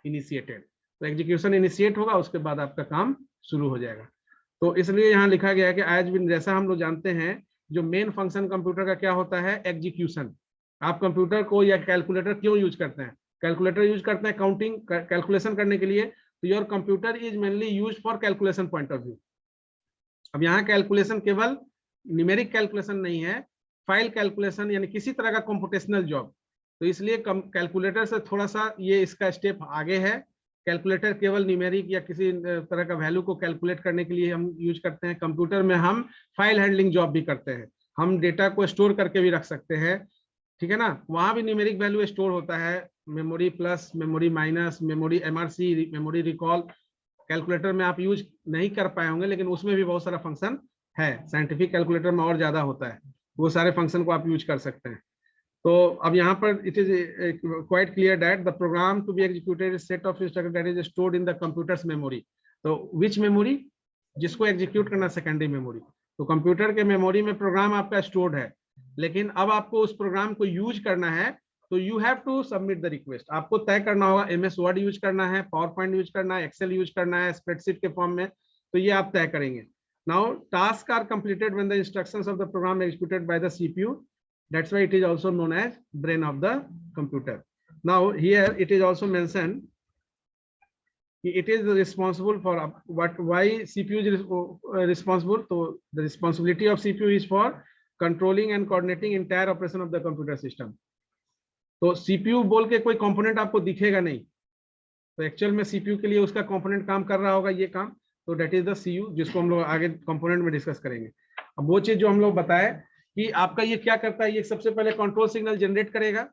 initiated. तो execution initiate होगा, उसके बाद आपका काम शुरू हो जाएगा। तो इसलिए यहाँ लिखा गया है कि आज भी जैसा हम लोग जानते हैं जो मेन फंक्शन कंप्यूटर का क्या होता है, एग्जीक्यूशन। आप कंप्यूटर को या कैलकुलेटर क्यों यूज करते हैं? कैलकुलेटर यूज करते हैं काउंटिंग कैलकुलेशन करने के लिए, तो your computer is mainly use for calculation point of view. अब यहाँ कैलकुलेशन केवल न्यूमेरिक कैलकुलेशन नहीं है, फाइल कैलकुलेशन यानी किसी तरह का कंप्यूटेशनल जॉब। तो इसलिए कैलकुलेटर से थोड़ा सा ये इसका स्टेप आगे है। कैलकुलेटर केवल न्यूमेरिक या किसी तरह का वैल्यू को कैलकुलेट करने के लिए हम यूज करते हैं। कंप्यूटर में हम फाइल हैंडलिंग जॉब भी करते हैं, हम डेटा को स्टोर करके भी रख सकते हैं, ठीक है ना। वहां भी न्यूमेरिक वैल्यू स्टोर होता है, memory plus, memory minus, memory MRC, memory recall. Calculator में आप यूज नहीं कर पाए होंगे, लेकिन उसमें भी बहुत सारा फंक्शन है। साइंटिफिक कैलकुलेटर में और ज्यादा होता है, वो सारे फंक्शन को आप यूज कर सकते हैं। तो अब यहाँ पर it is quite clear that the program to be executed is set of instruction that is stored in the computer's memory. तो विच मेमोरी? जिसको एग्जीक्यूट करना सेकेंडरी मेमोरी। तो कंप्यूटर के मेमोरी में प्रोग्राम आपका स्टोर्ड है, लेकिन अब आपको उस प्रोग्राम को यूज करना है, तो you have to submit the request. आपको तय करना होगा एमएस वर्ड यूज करना है, पावर पॉइंट यूज करना है, एक्सेल यूज करना है, स्प्रेडशीट के फॉर्म में, तो ये आप तय करेंगे। Now task are completed when the instructions of the program executed by the CPU, that's why it is also known as brain of the computer. Now here it is also mentioned it is responsible for why CPU is responsible. So the responsibility of CPU is for controlling and coordinating entire operation of the computer system. तो CPU बोल के कोई component आपको दिखेगा नहीं, तो actual में CPU के लिए उसका कंपोनेंट काम कर रहा होगा ये काम, तो दैट इज द CU, जिसको हम लोग आगे कंपोनेंट में डिस्कस करेंगे। अब वो चीज जो हम लोग बताए कि आपका ये क्या करता है, ये सबसे पहले कंट्रोल सिग्नल जनरेट करेगा।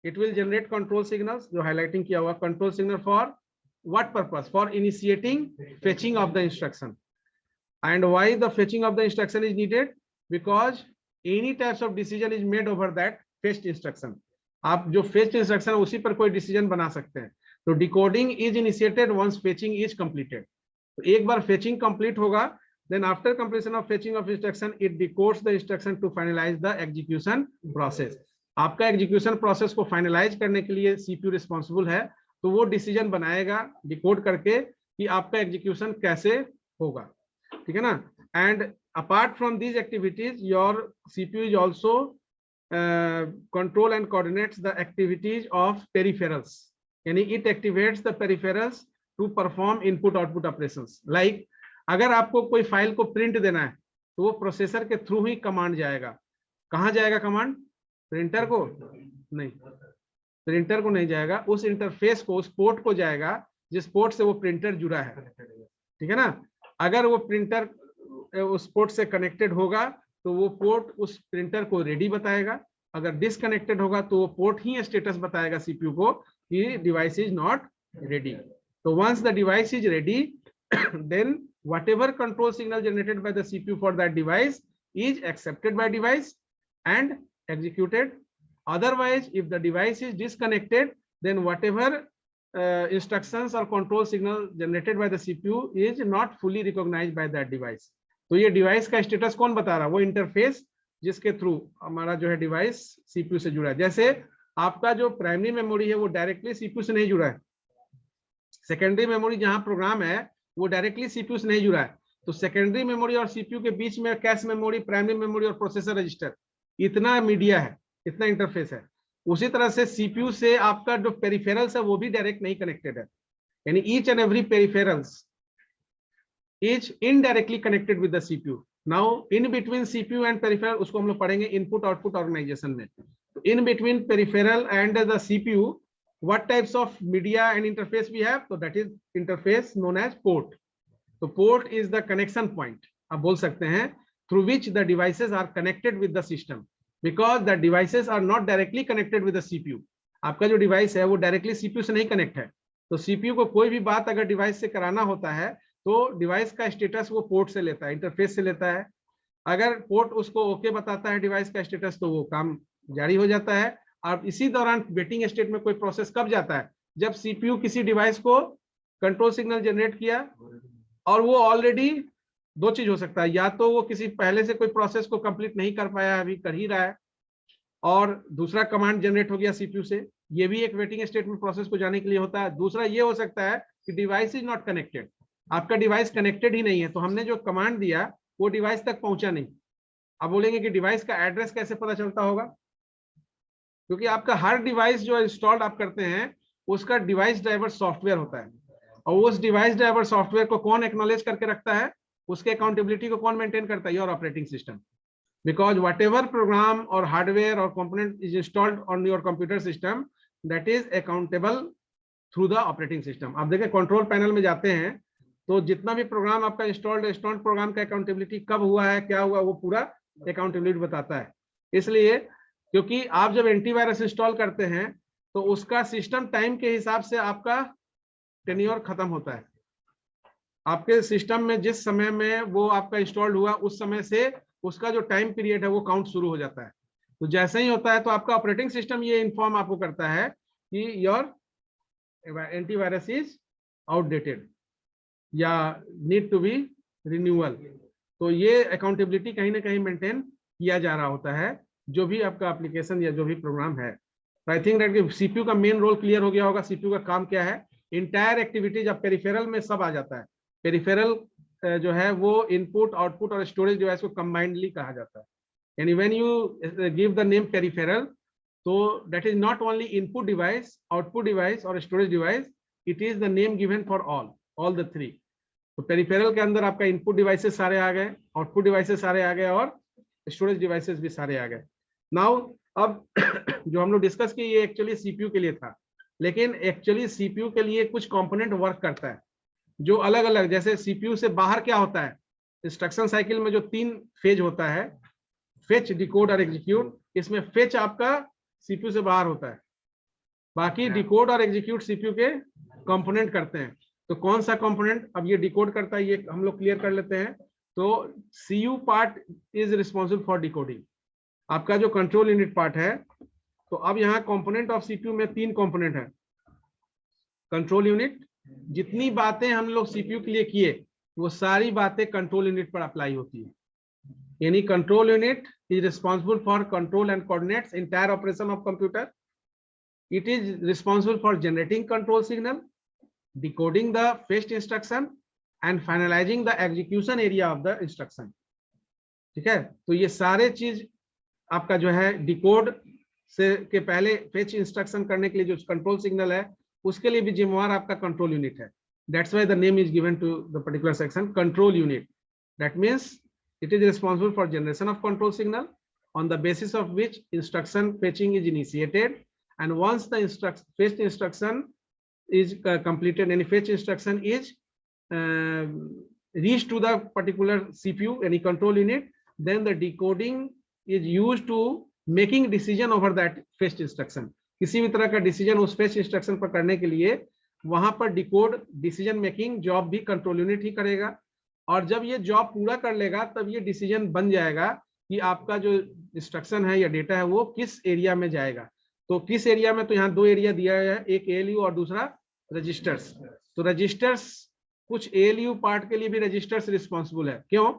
It will generate control signals, जो हाईलाइटिंग किया हुआ, control signal for what purpose? For initiating fetching of the instruction. And why the fetching of the instruction is needed? Because any types of decision is made over that fetched instruction. आप जो fetched instruction है उसी पर कोई decision बना सकते हैं। तो decoding is initiated once fetching is completed. तो एक बार fetching complete होगा, then after completion of fetching of instruction, it decodes the instruction to finalize the execution process. आपका execution process को finalize करने के लिए CPU responsible है, तो वो डिसीजन बनाएगा डिकोड करके कि आपका एग्जीक्यूशन कैसे होगा, ठीक है ना। And apart from these activities your CPU is also control and coordinates the activities of peripherals, यानी it activates the peripherals to perform input output operations. Like अगर आपको कोई फाइल को प्रिंट देना है तो वो प्रोसेसर के थ्रू ही कमांड जाएगा। कहाँ जाएगा कमांड? प्रिंटर को नहीं, प्रिंटर को नहीं जाएगा, उस इंटरफेस को, उस पोर्ट को जाएगा जिस पोर्ट से वो प्रिंटर जुड़ा है, ठीक है ना। अगर वो प्रिंटर उस पोर्ट से कनेक्टेड होगा तो वो पोर्ट उस प्रिंटर को रेडी बताएगा, अगर डिसकनेक्टेड होगा तो वो पोर्ट ही स्टेटस बताएगा सीपीयू को कि डिवाइस इज नॉट रेडी। तो once the device is ready, then whatever control signal generated by the CPU for that device is accepted by device and executed. Otherwise, if the device is disconnected, then whatever instructions or control signal generated by the CPU is not fully recognized by that device. तो ये device का status कौन बता रहा है? वो interface जिसके through हमारा जो है डिवाइस सीपीयू से जुड़ा है। जैसे आपका जो प्राइमरी मेमोरी है वो डायरेक्टली सीपीयू से नहीं जुड़ा है, सेकेंडरी मेमोरी जहां प्रोग्राम है वो डायरेक्टली सीपीयू से नहीं जुड़ा है। तो सेकेंडरी मेमोरी और सीपीयू के बीच में कैश मेमोरी, प्राइमरी मेमोरी और प्रोसेसर रजिस्टर, इतना मीडिया है, इतना इंटरफेस है। उसी तरह से सीपीयू से आपका जो पेरिफेरल्स है वो भी डायरेक्ट नहीं कनेक्टेड है, यानी each and every peripherals is indirectly connected with the CPU. Now in between CPU and peripheral, उसको हम लोग पढ़ेंगे इनपुट आउटपुट ऑर्गेनाइजेशन में। तो in between peripheral and the CPU what types of media and interface we have? So that is interface known as port. So port is the connection point, आप बोल सकते हैं, through which the devices are connected with the system, because the devices are not directly connected with the CPU. आपका जो device है वो directly CPU से नहीं कनेक्ट है, तो सीपीयू को कोई भी बात अगर डिवाइस से कराना होता है तो डिवाइस का स्टेटस वो पोर्ट से लेता है, इंटरफेस से लेता है। अगर पोर्ट उसको ओके बताता है डिवाइस का स्टेटस, तो वो काम जारी हो जाता है। और इसी दौरान वेटिंग स्टेट में कोई प्रोसेस कब जाता है? जब सीपीयू किसी डिवाइस को कंट्रोल सिग्नल जनरेट किया और वो ऑलरेडी, दो चीज हो सकता है, या तो वो किसी पहले से कोई प्रोसेस को कंप्लीट नहीं कर पाया, अभी कर ही रहा है, और दूसरा कमांड जनरेट हो गया सीपीयू से, ये भी एक वेटिंग स्टेट में प्रोसेस को जाने के लिए होता है। दूसरा ये हो सकता है कि डिवाइस इज नॉट कनेक्टेड, आपका डिवाइस कनेक्टेड ही नहीं है, तो हमने जो कमांड दिया वो डिवाइस तक पहुंचा नहीं। आप बोलेंगे कि डिवाइस का एड्रेस कैसे पता चलता होगा? क्योंकि आपका हर डिवाइस जो इंस्टॉल्ड आप करते हैं उसका डिवाइस ड्राइवर सॉफ्टवेयर होता है, और उस डिवाइस ड्राइवर सॉफ्टवेयर को कौन एक्नॉलेज करके रखता है, उसके अकाउंटेबिलिटी को कौन मेंटेन करता है? Your operating system. Because whatever program और हार्डवेयर और component is installed on your computer system, that is accountable through the operating system. आप देखें कंट्रोल पैनल में जाते हैं तो जितना भी प्रोग्राम आपका इंस्टॉल्ड प्रोग्राम का अकाउंटेबिलिटी कब हुआ है, क्या हुआ, वो पूरा अकाउंटेबिलिटी बताता है। इसलिए क्योंकि आप जब एंटीवायरस इंस्टॉल करते हैं तो उसका सिस्टम टाइम के हिसाब से आपका टेन्योर खत्म होता है। आपके सिस्टम में जिस समय में वो आपका इंस्टॉल्ड हुआ उस समय से उसका जो टाइम पीरियड है वो काउंट शुरू हो जाता है। तो जैसे ही होता है तो आपका ऑपरेटिंग सिस्टम ये इन्फॉर्म आपको करता है कि योर एंटीवायरस इज आउटडेटेड या नीड टू बी रिन्यूअल। तो ये अकाउंटेबिलिटी कहीं ना कहीं मेंटेन किया जा रहा होता है जो भी आपका एप्लीकेशन या जो भी प्रोग्राम है। आई थिंक दैट सीपीयू का मेन रोल क्लियर हो गया होगा। सीपीयू का काम क्या है? इंटायर एक्टिविटीज अब पेरिफेरल में सब आ जाता है। पेरिफेरल जो है वो इनपुट आउटपुट और स्टोरेज डिवाइस को कंबाइंडली कहा जाता है। यानी when you give the name peripheral, तो that is not only input device, output device और storage device, it is the name given for all the three. तो पेरिफेरल के अंदर आपका इनपुट डिवाइसेस सारे आ गए, आउटपुट डिवाइसेस सारे आ गए और स्टोरेज डिवाइसेस भी सारे आ गए। नाउ अब जो हम लोग डिस्कस किए ये एक्चुअली सीपीयू के लिए था, लेकिन एक्चुअली सीपीयू के लिए कुछ कंपोनेंट वर्क करता है जो अलग अलग, जैसे सीपीयू से बाहर क्या होता है, इंस्ट्रक्शन साइकिल में जो 3 फेज होता है, फेच, डिकोड और एग्जीक्यूट। इसमें फेच आपका सीपीयू से बाहर होता है, बाकी डिकोड और एग्जीक्यूट सीपीयू के कंपोनेंट करते हैं। तो कौन सा कंपोनेंट अब ये डिकोड करता है ये हम लोग क्लियर कर लेते हैं। तो CU part is responsible for decoding, आपका जो कंट्रोल यूनिट पार्ट है। तो अब यहाँ कंपोनेंट ऑफ सीपीयू में 3 कंपोनेंट है। कंट्रोल यूनिट, जितनी बातें हम लोग सीपीयू के लिए किए वो सारी बातें कंट्रोल यूनिट पर अप्लाई होती है। यानी control unit is responsible for control and coordinates entire operation of computer. It is responsible for generating control signal, decoding the fetched instruction and finalizing the execution area of the instruction। ठीक है, तो ये सारे चीज आपका जो है decode से के पहले फेच इंस्ट्रक्शन करने के लिए जो कंट्रोल सिग्नल है उसके लिए भी जिम्मेवार आपका कंट्रोल यूनिट है। That's why the name is given to the particular section control unit. That means it is responsible for generation of control signal on the basis of which instruction fetching is initiated, and once the fetched instruction is completed, any fetch instruction is reached to the particular CPU, any control unit, then the decoding is used to making decision over that fetched instruction। किसी भी तरह का decision उस fetch instruction पर करने के लिए वहां पर डिकोड डिसीजन मेकिंग जॉब भी कंट्रोल यूनिट ही करेगा, और जब ये जॉब पूरा कर लेगा तब ये डिसीजन बन जाएगा कि आपका जो इंस्ट्रक्शन है या डेटा है वो किस एरिया में जाएगा। तो किस एरिया में, तो यहाँ 2 एरिया दिया है, एक ALU और दूसरा रजिस्टर्स। तो रजिस्टर्स, कुछ ALU पार्ट के लिए भी रजिस्टर्स रिस्पॉन्सिबल है। क्यों?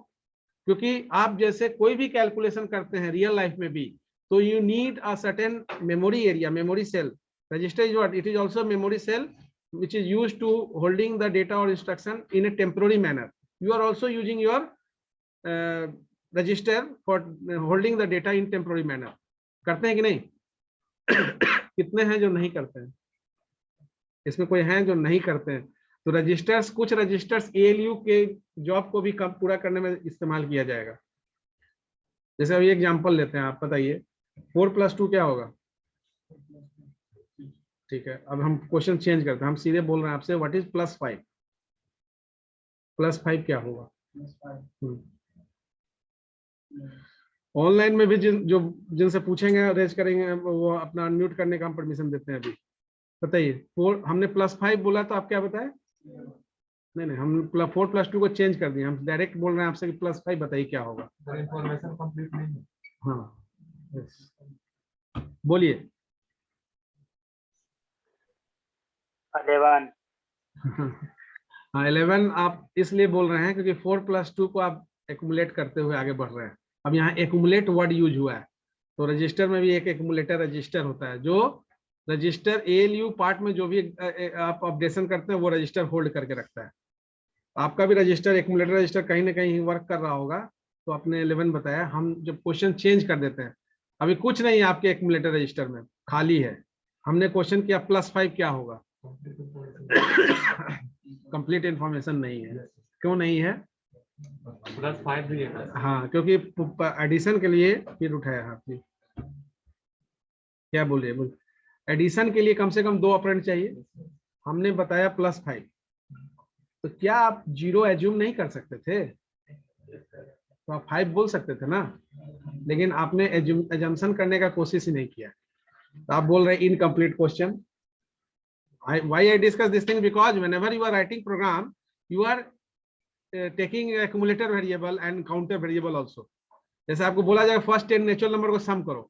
क्योंकि आप जैसे कोई भी कैलकुलेशन करते हैं रियल लाइफ में भी, तो you need a certain memory area, memory cell. Register is what? It is also memory cell which is used to holding the data or instruction in a temporary manner. You are also using your register for holding the data in temporary manner। करते हैं कि नहीं? कितने हैं जो नहीं करते हैं? इसमें कोई हैं जो नहीं करते हैं? तो रजिस्टर्स, कुछ रजिस्टर्स ALU के जॉब को भी कम पूरा करने में इस्तेमाल किया जाएगा। जैसे अभी एग्जांपल लेते हैं, आप बताइए 4 + 2 क्या होगा? ठीक है, अब हम क्वेश्चन चेंज करते हैं, हम सीधे बोल रहे हैं आपसे व्हाट इज +5? +5 क्या होगा? ऑनलाइन में भी जिनसे पूछेंगे, रेज करेंगे, वो अपना अनम्यूट करने का हम परमिशन देते हैं। अभी बताइए, 4 हमने +5 बोला तो आप क्या बताए? नहीं, हम 4 + 2 को चेंज कर दिए, हम डायरेक्ट बोल रहे हैं आपसे कि +5 बताइए क्या होगा। इंफॉर्मेशन कंप्लीट नहीं है। हाँ, बोलिए। 11। हाँ, 11 आप इसलिए बोल रहे हैं क्योंकि 4 + 2 को आप एक्युमुलेट करते हुए आगे बढ़ रहे हैं। अब यहाँ एक्युमुलेट वर्ड यूज हुआ है, तो रजिस्टर में भी एक एक्युमुलेटर रजिस्टर होता है, जो रजिस्टर ALU पार्ट में जो भी आप अपडेशन करते हैं वो रजिस्टर होल्ड करके रखता है। आपका भी रजिस्टर, एक्युमुलेटर रजिस्टर कहीं ना कहीं वर्क कर रहा होगा। तो आपने 11 बताया, हम जब क्वेश्चन चेंज कर देते हैं, अभी कुछ नहीं है आपके एक्युमुलेटर रजिस्टर में, खाली है। हमने क्वेश्चन किया +5 क्या होगा? कंप्लीट इंफॉर्मेशन नहीं है। क्यों नहीं है? +5 भी है। हाँ, क्योंकि एडिशन के लिए फिर उठाया आपने, क्या बोलिए, बोल एडिशन के लिए कम से कम 2 ऑपरेंड चाहिए। हमने बताया +5, तो क्या आप 0 एज्यूम नहीं कर सकते थे? तो आप 5 बोल सकते थे ना, लेकिन आपने एजम्पशन करने का कोशिश ही नहीं किया। तो आप बोल रहे हैं incomplete question. Why I discuss this thing? Because whenever you are writing program, you are taking accumulator variable and counter variable also. जैसे आपको बोला जाएगा फर्स्ट 10 नेचुरल नंबर को सम करो,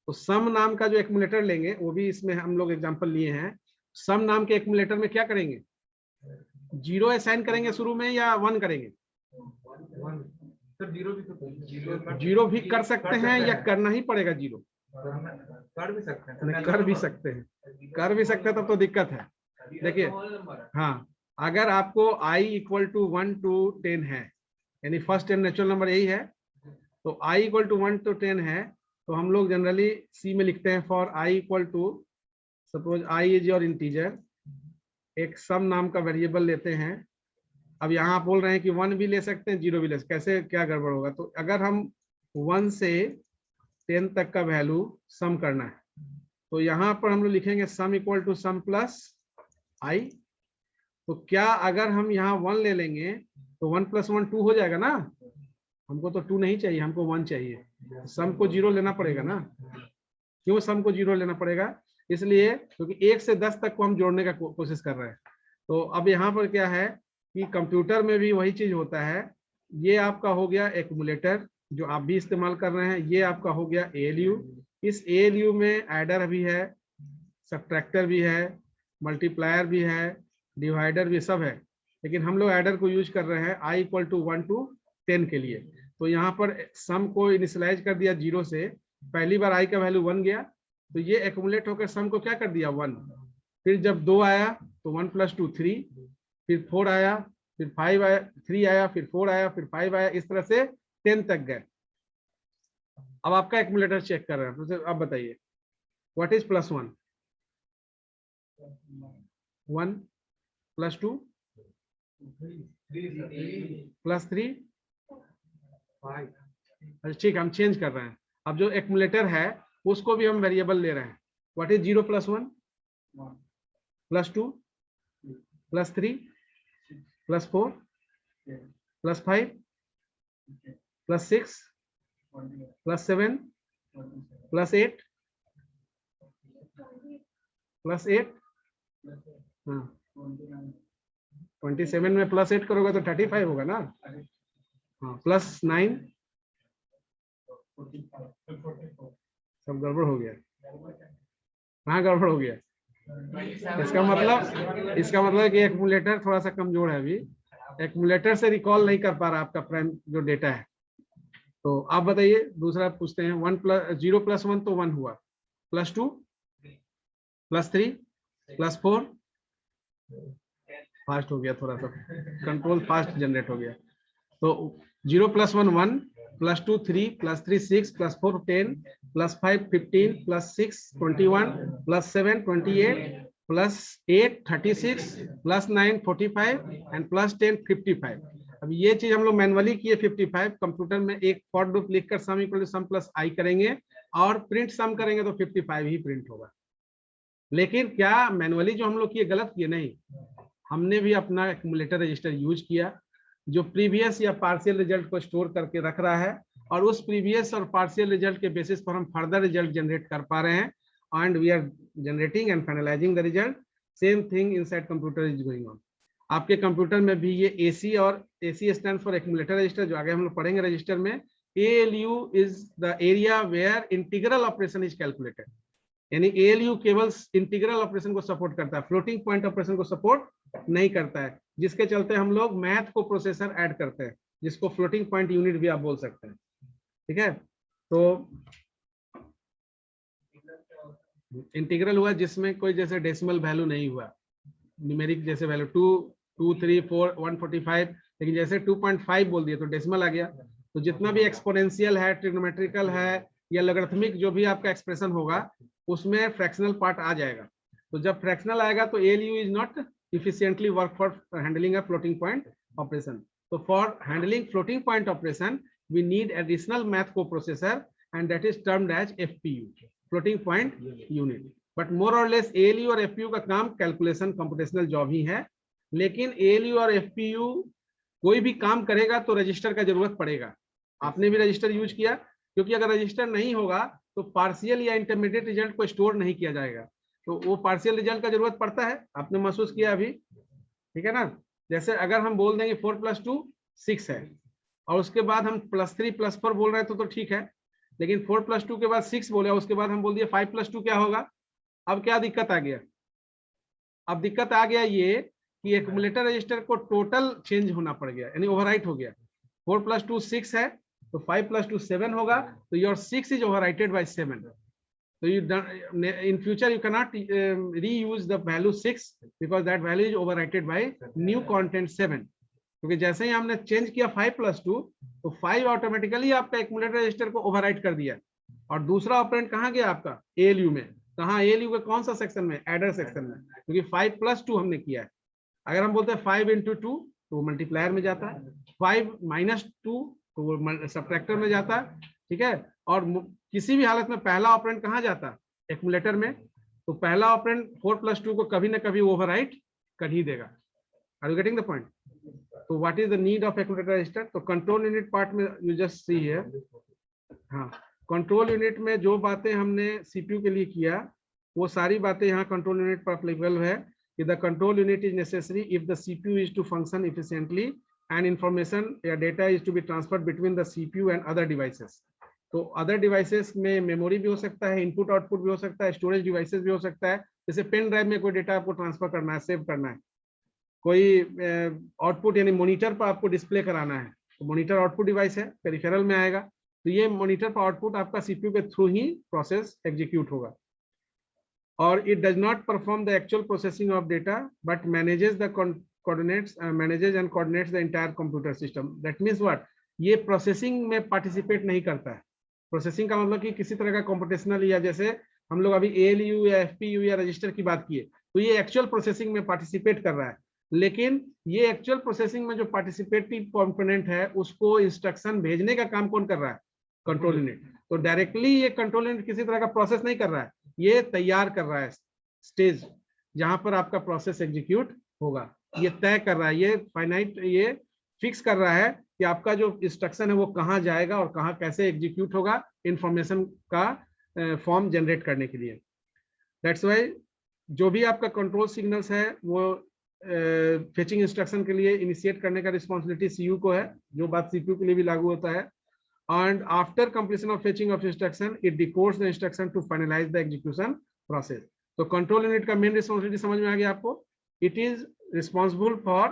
तो सम नाम का जो एक्युमुलेटर लेंगे, वो भी इसमें हम लोग एग्जांपल लिए हैं। सम नाम के एक्युमुलेटर में क्या करेंगे? 0 असाइन करेंगे शुरू में या 1 करेंगे? सर 0 भी तो 0 भी कर सकते हैं या करना ही पड़ेगा 0? कर भी सकते हैं। कर भी सकते हैं, कर भी सकते हैं, तब तो दिक्कत है। देखिए, हाँ, अगर आपको I = 1 to 10 है, यानी फर्स्ट 10 नेचुरल नंबर यही है, तो I = 1 to 10 है, तो हम लोग जनरली C में लिखते हैं for I = suppose I is your integer, एक सम नाम का वेरिएबल लेते हैं। अब यहाँ आप बोल रहे हैं कि 1 भी ले सकते हैं, 0 भी ले सकते हैं, कैसे क्या गड़बड़ होगा? तो अगर हम 1 से 10 तक का वैल्यू सम करना है, तो यहाँ पर हम लोग लिखेंगे सम = सम प्लस I। तो क्या अगर हम यहाँ 1 ले लेंगे तो 1 + 1 2 हो जाएगा ना? हमको तो 2 नहीं चाहिए, हमको 1 चाहिए। सम को 0 लेना पड़ेगा ना। क्यों सम को 0 लेना पड़ेगा? इसलिए क्योंकि 1 से 10 तक को हम जोड़ने का कोशिश कर रहे हैं। तो अब यहाँ पर क्या है कि कंप्यूटर में भी वही चीज होता है। ये आपका हो गया एक्युमुलेटर जो आप भी इस्तेमाल कर रहे हैं, ये आपका हो गया ALU। इस ALU में एडर भी है, सब्ट्रैक्टर भी है, मल्टीप्लायर भी है, डिवाइडर भी, सब है, लेकिन हम लोग एडर को यूज कर रहे हैं I = 1 to 10 के लिए। तो यहाँ पर सम को इनिशियलाइज कर दिया 0 से, पहली बार I का वैल्यू 1 गया, तो ये एक्युमुलेट होकर सम को क्या कर दिया 1। फिर जब 2 आया तो 1 + 2 3, फिर 4 आया, फिर 5 आया, 3 आया, फिर 4 आया, फिर 5 आया, इस तरह से 10 तक गए। अब आपका एक्युमुलेटर चेक कर रहे हैं, तो अब बताइए व्हाट इज +1? 1 + 2 +3। अच्छा ठीक, हम चेंज कर रहे हैं। अब जो एक्युमुलेटर है उसको भी हम वेरिएबल ले रहे हैं। What is 0 + 1 +2 +3 +4 +5 +6 +7 +8 +8। हाँ, 27 में +8 करोगे तो 35 होगा ना। हाँ, +9, सब गड़बड़ हो गया। कहाँ गड़बड़ हो गया? इसका मतलब है कि एक्युमुलेटर थोड़ा सा कमजोर है अभी, एक्युमुलेटर से रिकॉल नहीं कर पा रहा आपका प्राइम जो डेटा है। तो आप बताइए, दूसरा पूछते हैं। 0 + 1 तो 1 हुआ, +2 +3 +4, फास्ट हो गया थोड़ा सा, कंट्रोल फास्ट जनरेट हो गया। तो 0 + 1 1 +2 3 +3 6 +4 10 +5 15 +6 21 +7 28 +8 36 +9 45 एंड +10 55। अब ये चीज हम लोग मैनुअली किए 55, कंप्यूटर में एक फॉर लूप लिखकर sum equal to sum plus i करेंगे और प्रिंट सम करेंगे तो 55 ही प्रिंट होगा। लेकिन क्या मैनुअली जो हम लोग किए गलत किए? नहीं, हमने भी अपना एक्यूमुलेटर रजिस्टर यूज किया जो प्रीवियस या पार्शियल रिजल्ट को स्टोर करके रख रहा है, और उस प्रीवियस और पार्शियल रिजल्ट के बेसिस पर हम फर्दर रिजल्ट जनरेट कर पा रहे हैं, and we are generating and finalising the result. Same thing inside computer is going on. आपके कंप्यूटर में भी ये एसी, और AC stand for accumulator register, जो आगे हम लोग पढ़ेंगे रजिस्टर में। ALU is the area where integral operation is calculated, यानी ALU केवल इंटीग्रल ऑपरेशन को सपोर्ट करता है, फ्लोटिंग पॉइंट ऑपरेशन को सपोर्ट नहीं करता है, जिसके चलते हम लोग मैथ को प्रोसेसर ऐड करते हैं, जिसको फ्लोटिंग पॉइंट यूनिट भी आप बोल सकते हैं। ठीक है, तो इंटीग्रल हुआ जिसमें कोई जैसे डेसिमल वैल्यू नहीं हुआ, न्यूमेरिक जैसे वैल्यू 2 2 3 4 145, लेकिन जैसे 2.5 बोल दिया तो डेसिमल आ गया। तो जितना भी एक्सपोनेंशियल है, ट्रिग्नोमेट्रिकल है या लॉगरिथमिक जो भी आपका एक्सप्रेशन होगा उसमें फ्रैक्शनल पार्ट आ जाएगा। तो जब फ्रैक्शनल आएगा तो ALU is not efficiently work for handling a floating point operation. So for handling floating point operation, we need additional math coprocessor, and that is termed as FPU, floating point unit. But more or less ALU और FPU का काम calculation computational job ही है, लेकिन ALU और FPU कोई भी काम करेगा तो रजिस्टर का जरूरत पड़ेगा। आपने भी रजिस्टर यूज किया, क्योंकि अगर रजिस्टर नहीं होगा तो पार्शियल या इंटरमीडिएट रिजल्ट को स्टोर नहीं किया जाएगा, तो वो पार्शियल रिजल्ट का जरूरत पड़ता है। आपने महसूस किया अभी, ठीक है ना? जैसे अगर हम बोल देंगे 4 + 2 6 है, और उसके बाद हम +3 +4 बोल रहे हैं तो ठीक है, लेकिन 4 + 2 के बाद 6 बोले, उसके बाद हम बोल दिए 5 + 2 क्या होगा? अब क्या दिक्कत आ गया? अब दिक्कत आ गया ये कि एक्यूमुलेटर रजिस्टर को टोटल चेंज होना पड़ गया, यानी ओवरराइट हो गया। 4 + 2 6 है, तो 5 + 2 7 होगा, तो your 6 is overwrited by 7। So you don't, in future you cannot reuse the value 6 because that value is overwritten by new content 7, क्योंकि जैसे ही हमने चेंज किया 5 + 2 तो 5 ऑटोमेटिकली आपका एक्यूमुलेटर रजिस्टर को ओवरराइट कर दिया, और दूसरा ऑपरेंड कहाँ गया आपका? ALU में। कहाँ? ALU के कौन सा सेक्शन में? एडर सेक्शन में, क्योंकि 5 + 2 हमने किया है। अगर हम बोलते हैं 5 × 2 तो वो मल्टीप्लायर में जाता है, 5 - 2 तो वो सब्ट्रैक्टर में जाता है। ठीक है, और किसी भी हालत में पहला ऑपरेंड कहाँ जाता है? एक्यूमुलेटर में। तो पहला ऑपरेंड 4 + 2 को कभी ना कभी ओवरराइट कर ही देगा। Are you getting the point? तो what is the need of accumulator register? तो कंट्रोल यूनिट पार्ट में यू जस्ट सी हियर, हाँ, कंट्रोल यूनिट में जो बातें हमने CPU के लिए किया वो सारी बातें यहाँ कंट्रोल यूनिट पर एप्लीकेबल है कि the control unit is necessary if the CPU is to function efficiently and information या data is to be transferred between the CPU and other devices. तो अदर डिवाइसेस में मेमोरी भी हो सकता है, इनपुट आउटपुट भी हो सकता है, स्टोरेज डिवाइसेस भी हो सकता है। जैसे पेन ड्राइव में कोई डेटा आपको ट्रांसफर करना है, सेव करना है, कोई आउटपुट यानी मॉनिटर पर आपको डिस्प्ले कराना है, तो मॉनिटर आउटपुट डिवाइस है, पेरिफेरल में आएगा। तो ये मॉनिटर पर आउटपुट आपका CPU के थ्रू ही प्रोसेस एग्जीक्यूट होगा, और it does not perform the actual processing of data but manages the coordinates manages and coordinates the entire computer system. That means what? ये प्रोसेसिंग में पार्टिसिपेट नहीं करता है। प्रोसेसिंग का मतलब कि किसी तरह का कंप्यूटेशनल, या जैसे हम लोग अभी ALU या FPU या रजिस्टर की बात किए, तो ये एक्चुअल प्रोसेसिंग में पार्टिसिपेट कर रहा है, लेकिन ये एक्चुअल प्रोसेसिंग में जो पार्टिसिपेटिव कंपोनेंट है उसको इंस्ट्रक्शन भेजने का काम कौन कर रहा है? Control unit. तो डायरेक्टली ये कंट्रोल यूनिट किसी तरह का प्रोसेस नहीं कर रहा है, ये तैयार कर रहा है स्टेज जहां पर आपका प्रोसेस एग्जीक्यूट होगा। ये तय कर रहा है, ये फाइनाइट, ये फिक्स कर रहा है कि आपका जो इंस्ट्रक्शन है वो कहाँ जाएगा और कहाँ कैसे एग्जीक्यूट होगा, इंफॉर्मेशन का फॉर्म जनरेट करने के लिए। दैट्स वाई जो भी आपका कंट्रोल सिग्नल्स है वो फेचिंग इंस्ट्रक्शन के लिए इनिशिएट करने का रिस्पॉन्सिबिलिटी CPU को है, जो बात CPU के लिए भी लागू होता है। And after completion of fetching of instruction it decodes the instruction to finalise the execution process. तो कंट्रोल यूनिट का मेन रिस्पॉन्सिबिलिटी समझ में आ गया आपको? It is responsible for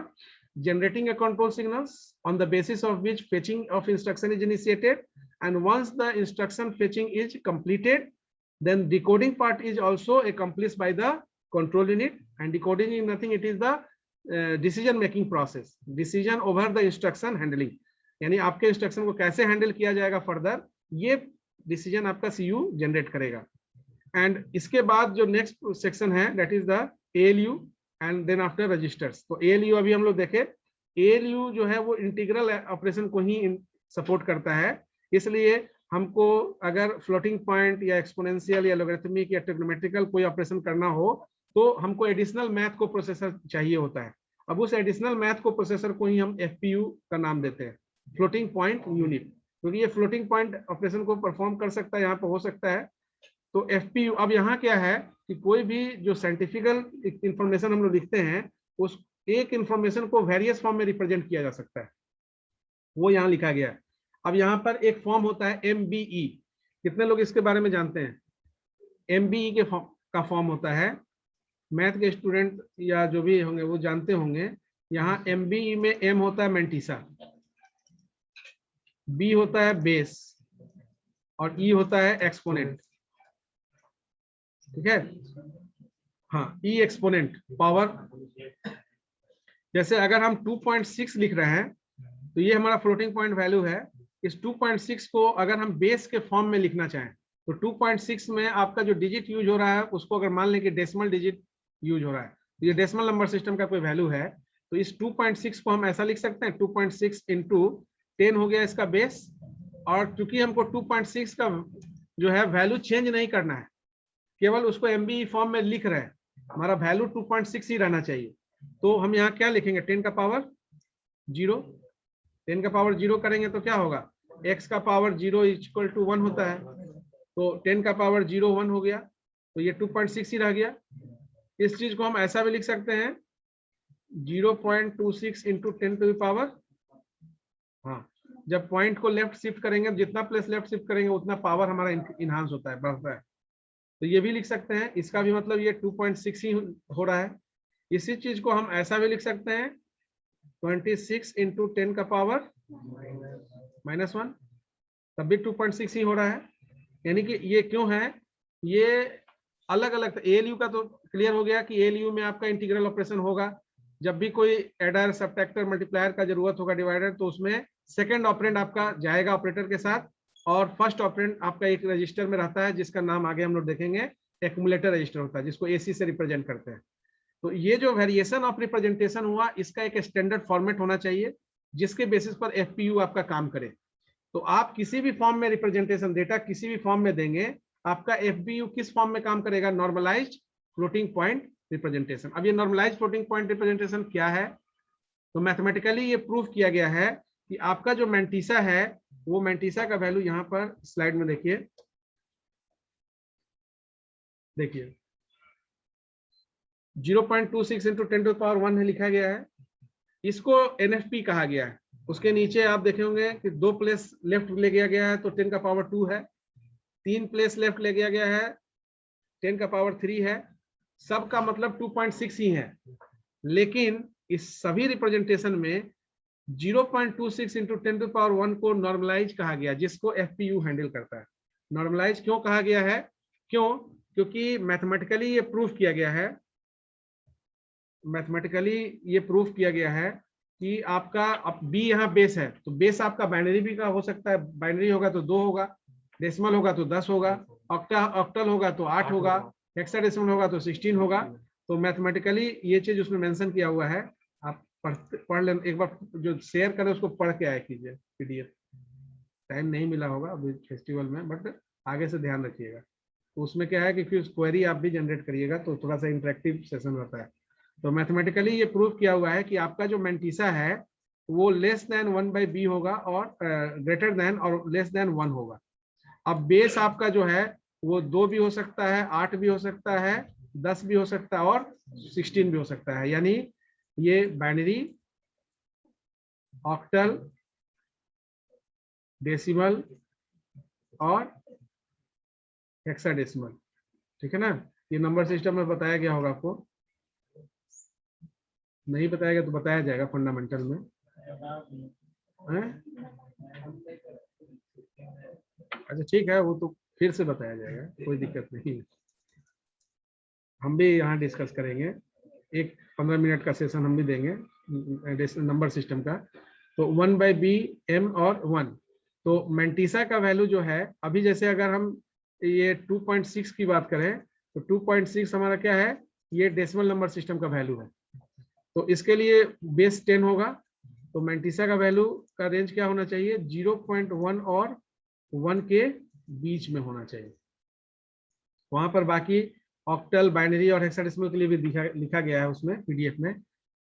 generating a control signals on the basis of which fetching of instruction is initiated, and once the instruction fetching is completed, then decoding part is also accomplished by the control unit. And decoding is nothing, it is the decision making process, decision over the instruction handling, यानी आपके instruction को कैसे handle किया जाएगा further, ये decision आपका CPU generate करेगा। And इसके बाद जो नेक्स्ट सेक्शन है that is the ALU and then after registers. तो ALU अभी हम लोग देखे, ALU जो है वो इंटीग्रल ऑपरेशन को ही सपोर्ट करता है, इसलिए हमको अगर फ्लोटिंग पॉइंट या एक्सपोनेंशियल या लॉगरिथमिक या ट्रिग्नोमेट्रिकल कोई ऑपरेशन करना हो तो हमको एडिशनल मैथ को प्रोसेसर चाहिए होता है। अब उस एडिशनल मैथ को प्रोसेसर को ही हम FPU का नाम देते हैं, फ्लोटिंग पॉइंट यूनिट, क्योंकि ये फ्लोटिंग पॉइंट ऑपरेशन को परफॉर्म कर सकता है, यहाँ पे हो सकता है। तो FPU, अब यहाँ क्या है कि कोई भी जो साइंटिफिकल इंफॉर्मेशन हम लोग लिखते हैं उस एक इंफॉर्मेशन को वेरियस फॉर्म में रिप्रेजेंट किया जा सकता है, वो यहाँ लिखा गया है। अब यहाँ पर एक फॉर्म होता है MBE, कितने लोग इसके बारे में जानते हैं? MBE के का फॉर्म होता है, मैथ के स्टूडेंट या जो भी होंगे वो जानते होंगे। यहाँ MBE में M होता है मैंटिसा, B होता है बेस और E होता है एक्सपोनेंट, ठीक है। हाँ, E एक्सपोनेंट पावर। जैसे अगर हम 2.6 लिख रहे हैं तो ये हमारा फ्लोटिंग पॉइंट वैल्यू है। इस 2.6 को अगर हम बेस के फॉर्म में लिखना चाहें तो 2.6 में आपका जो डिजिट यूज हो रहा है उसको अगर मान लें कि डेसिमल डिजिट यूज हो रहा है, तो ये डेसिमल नंबर सिस्टम का कोई वैल्यू है, तो इस 2.6 को हम ऐसा लिख सकते हैं 2.6 इंटू 10 हो गया इसका बेस। और चूंकि हमको 2.6 का जो है वैल्यू चेंज नहीं करना है, केवल उसको MBE फॉर्म में लिख रहे हैं, हमारा वैल्यू 2.6 ही रहना चाहिए, तो हम यहाँ क्या लिखेंगे 10 का पावर 0। 10 का पावर 0 करेंगे तो क्या होगा, x का पावर 0 इक्वल टू 1 होता है, तो 10 का पावर 0 1 हो गया, तो ये 2.6 ही रह गया। इस चीज को हम ऐसा भी लिख सकते हैं 0.26 इंटू 10 टू द पावर, हाँ, जब पॉइंट को लेफ्ट शिफ्ट करेंगे, जितना प्लेस लेफ्ट शिफ्ट करेंगे उतना पावर हमारा इनहांस होता है, बढ़ता है, तो ये भी लिख सकते हैं। इसका भी मतलब ये 2.6 ही हो रहा है। इसी चीज को हम ऐसा भी लिख सकते हैं 26 इंटू 10 का पावर -1, तब भी 2.6 ही हो रहा है। यानी कि ये क्यों है, ये अलग अलग। ALU का तो क्लियर हो गया कि ALU में आपका इंटीग्रल ऑपरेशन होगा, जब भी कोई एडर सबट्रैक्टर मल्टीप्लायर का जरूरत होगा डिवाइडर, तो उसमें सेकंड ऑपरेंड आपका जाएगा ऑपरेटर के साथ, और फर्स्ट ऑपरेंड आपका एक रजिस्टर में रहता है जिसका नाम आगे हम लोग देखेंगे एक्यूमुलेटर रजिस्टर होता है, जिसको AC से रिप्रेजेंट करते हैं। तो ये जो वेरिएशन ऑफ रिप्रेजेंटेशन हुआ, इसका एक स्टैंडर्ड फॉर्मेट होना चाहिए जिसके बेसिस पर FPU आपका काम करे। तो आप किसी भी फॉर्म में रिप्रेजेंटेशन, डेटा किसी भी फॉर्म में देंगे, आपका FPU किस फॉर्म में काम करेगा, नॉर्मलाइज्ड फ्लोटिंग पॉइंट रिप्रेजेंटेशन। अब ये नॉर्मलाइज्ड फ्लोटिंग पॉइंट रिप्रेजेंटेशन क्या है, तो मैथमेटिकली ये प्रूव किया गया है कि आपका जो मैंटिसा है, वो मैंटिसा का वैल्यू यहाँ पर स्लाइड में देखिए 0.26 इंटू 10 टू पावर 1 है लिखा गया है, इसको NFP कहा गया है। उसके नीचे आप देखे होंगे कि 2 प्लेस लेफ्ट ले गया है तो 10 का पावर 2 है, 3 प्लेस लेफ्ट ले गया है 10 का पावर 3 है, सबका मतलब 2.6 ही है। लेकिन इस सभी रिप्रेजेंटेशन में 0.26 इंटू 10 टू पावर 1 को नॉर्मलाइज कहा गया, जिसको FPU हैंडल करता है। नॉर्मलाइज क्यों कहा गया है, क्योंकि मैथमेटिकली ये प्रूफ किया गया है, कि आपका अब B यहाँ बेस है, तो बेस आपका बाइनरी भी का हो सकता है, बाइनरी होगा तो 2 होगा, डेसिमल होगा तो 10 होगा, ऑक्टल होगा तो 8 होगा, हेक्साडेसिमल होगा तो 16 होगा। तो मैथमेटिकली ये चीज उसमें मेंशन किया हुआ है, आप पढ़ लें एक बार, जो शेयर करें उसको पढ़ के आया कीजिए PDF। टाइम नहीं मिला होगा अभी फेस्टिवल में, बट आगे से ध्यान रखिएगा। तो उसमें क्या है कि फिर क्वेरी आप भी जनरेट करिएगा तो थोड़ा सा इंटरेक्टिव सेशन रहता है। तो मैथमेटिकली ये प्रूव किया हुआ है कि आपका जो मैंटिसा है वो लेस देन 1/b होगा और ग्रेटर देन और लेस देन 1 होगा। अब बेस आपका जो है वो 2 भी हो सकता है, 8 भी हो सकता है, 10 भी हो सकता है और 16 भी हो सकता है। यानी ये बाइनरी, ऑक्टल, डेसिमल और हेक्साडेसिमल, ठीक है ना। ये नंबर सिस्टम में बताया गया होगा, आपको नहीं बताया गया तो बताया जाएगा फंडामेंटल में, अच्छा ठीक है, वो तो फिर से बताया जाएगा, कोई दिक्कत नहीं। हम भी यहाँ डिस्कस करेंगे, एक 15 मिनट का सेशन हम भी देंगे नंबर सिस्टम का। तो 1/b m और 1, तो मैंटिसा का वैल्यू जो है, अभी जैसे अगर हम ये 2.6 की बात करें तो 2.6 हमारा क्या है, ये डेसिमल नंबर सिस्टम का वैल्यू है। तो इसके लिए बेस 10 होगा, तो मैंटिसा का वैल्यू का रेंज क्या होना चाहिए, 0.1 और 1 के बीच में होना चाहिए। वहां पर बाकी ऑक्टल, बाइनरी और हेक्साडेसिमल के लिए भी लिखा गया है उसमें पीडीएफ में।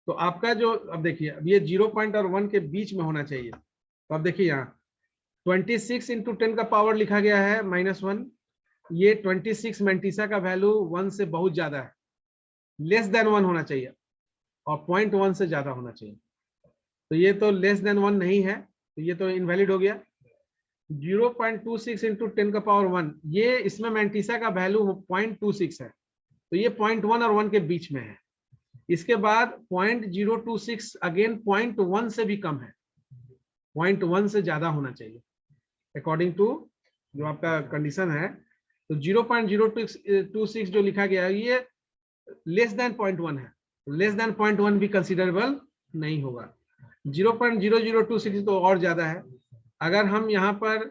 तो आपका जो, अब देखिए, अब ये 0.1 के बीच में होना चाहिए। तो अब देखिए यहाँ 26 × 10 का पावर लिखा गया है -1। ये 26 मैंटिसा का वैल्यू 1 से बहुत ज्यादा है, लेस देन 1 होना चाहिए और 0.1 से ज्यादा होना चाहिए। तो ये तो लेस देन 1 नहीं है, तो ये तो इनवैलिड हो गया। 0.26 × 10 का पावर 1, ये इसमें मैंटिसा का वैल्यू 0.26 है, तो ये 0.1 और 1 के बीच में है। इसके बाद 0.026 अगेन 0.1 से भी कम है, 0.1 से ज्यादा होना चाहिए अकॉर्डिंग टू जो आपका कंडीशन है। तो 0.026 जो लिखा गया है ये लेस देन 0.1 है, लेस देन 0.1 भी कंसिडरेबल नहीं होगा। 0.0026 तो और ज्यादा है। अगर हम यहाँ पर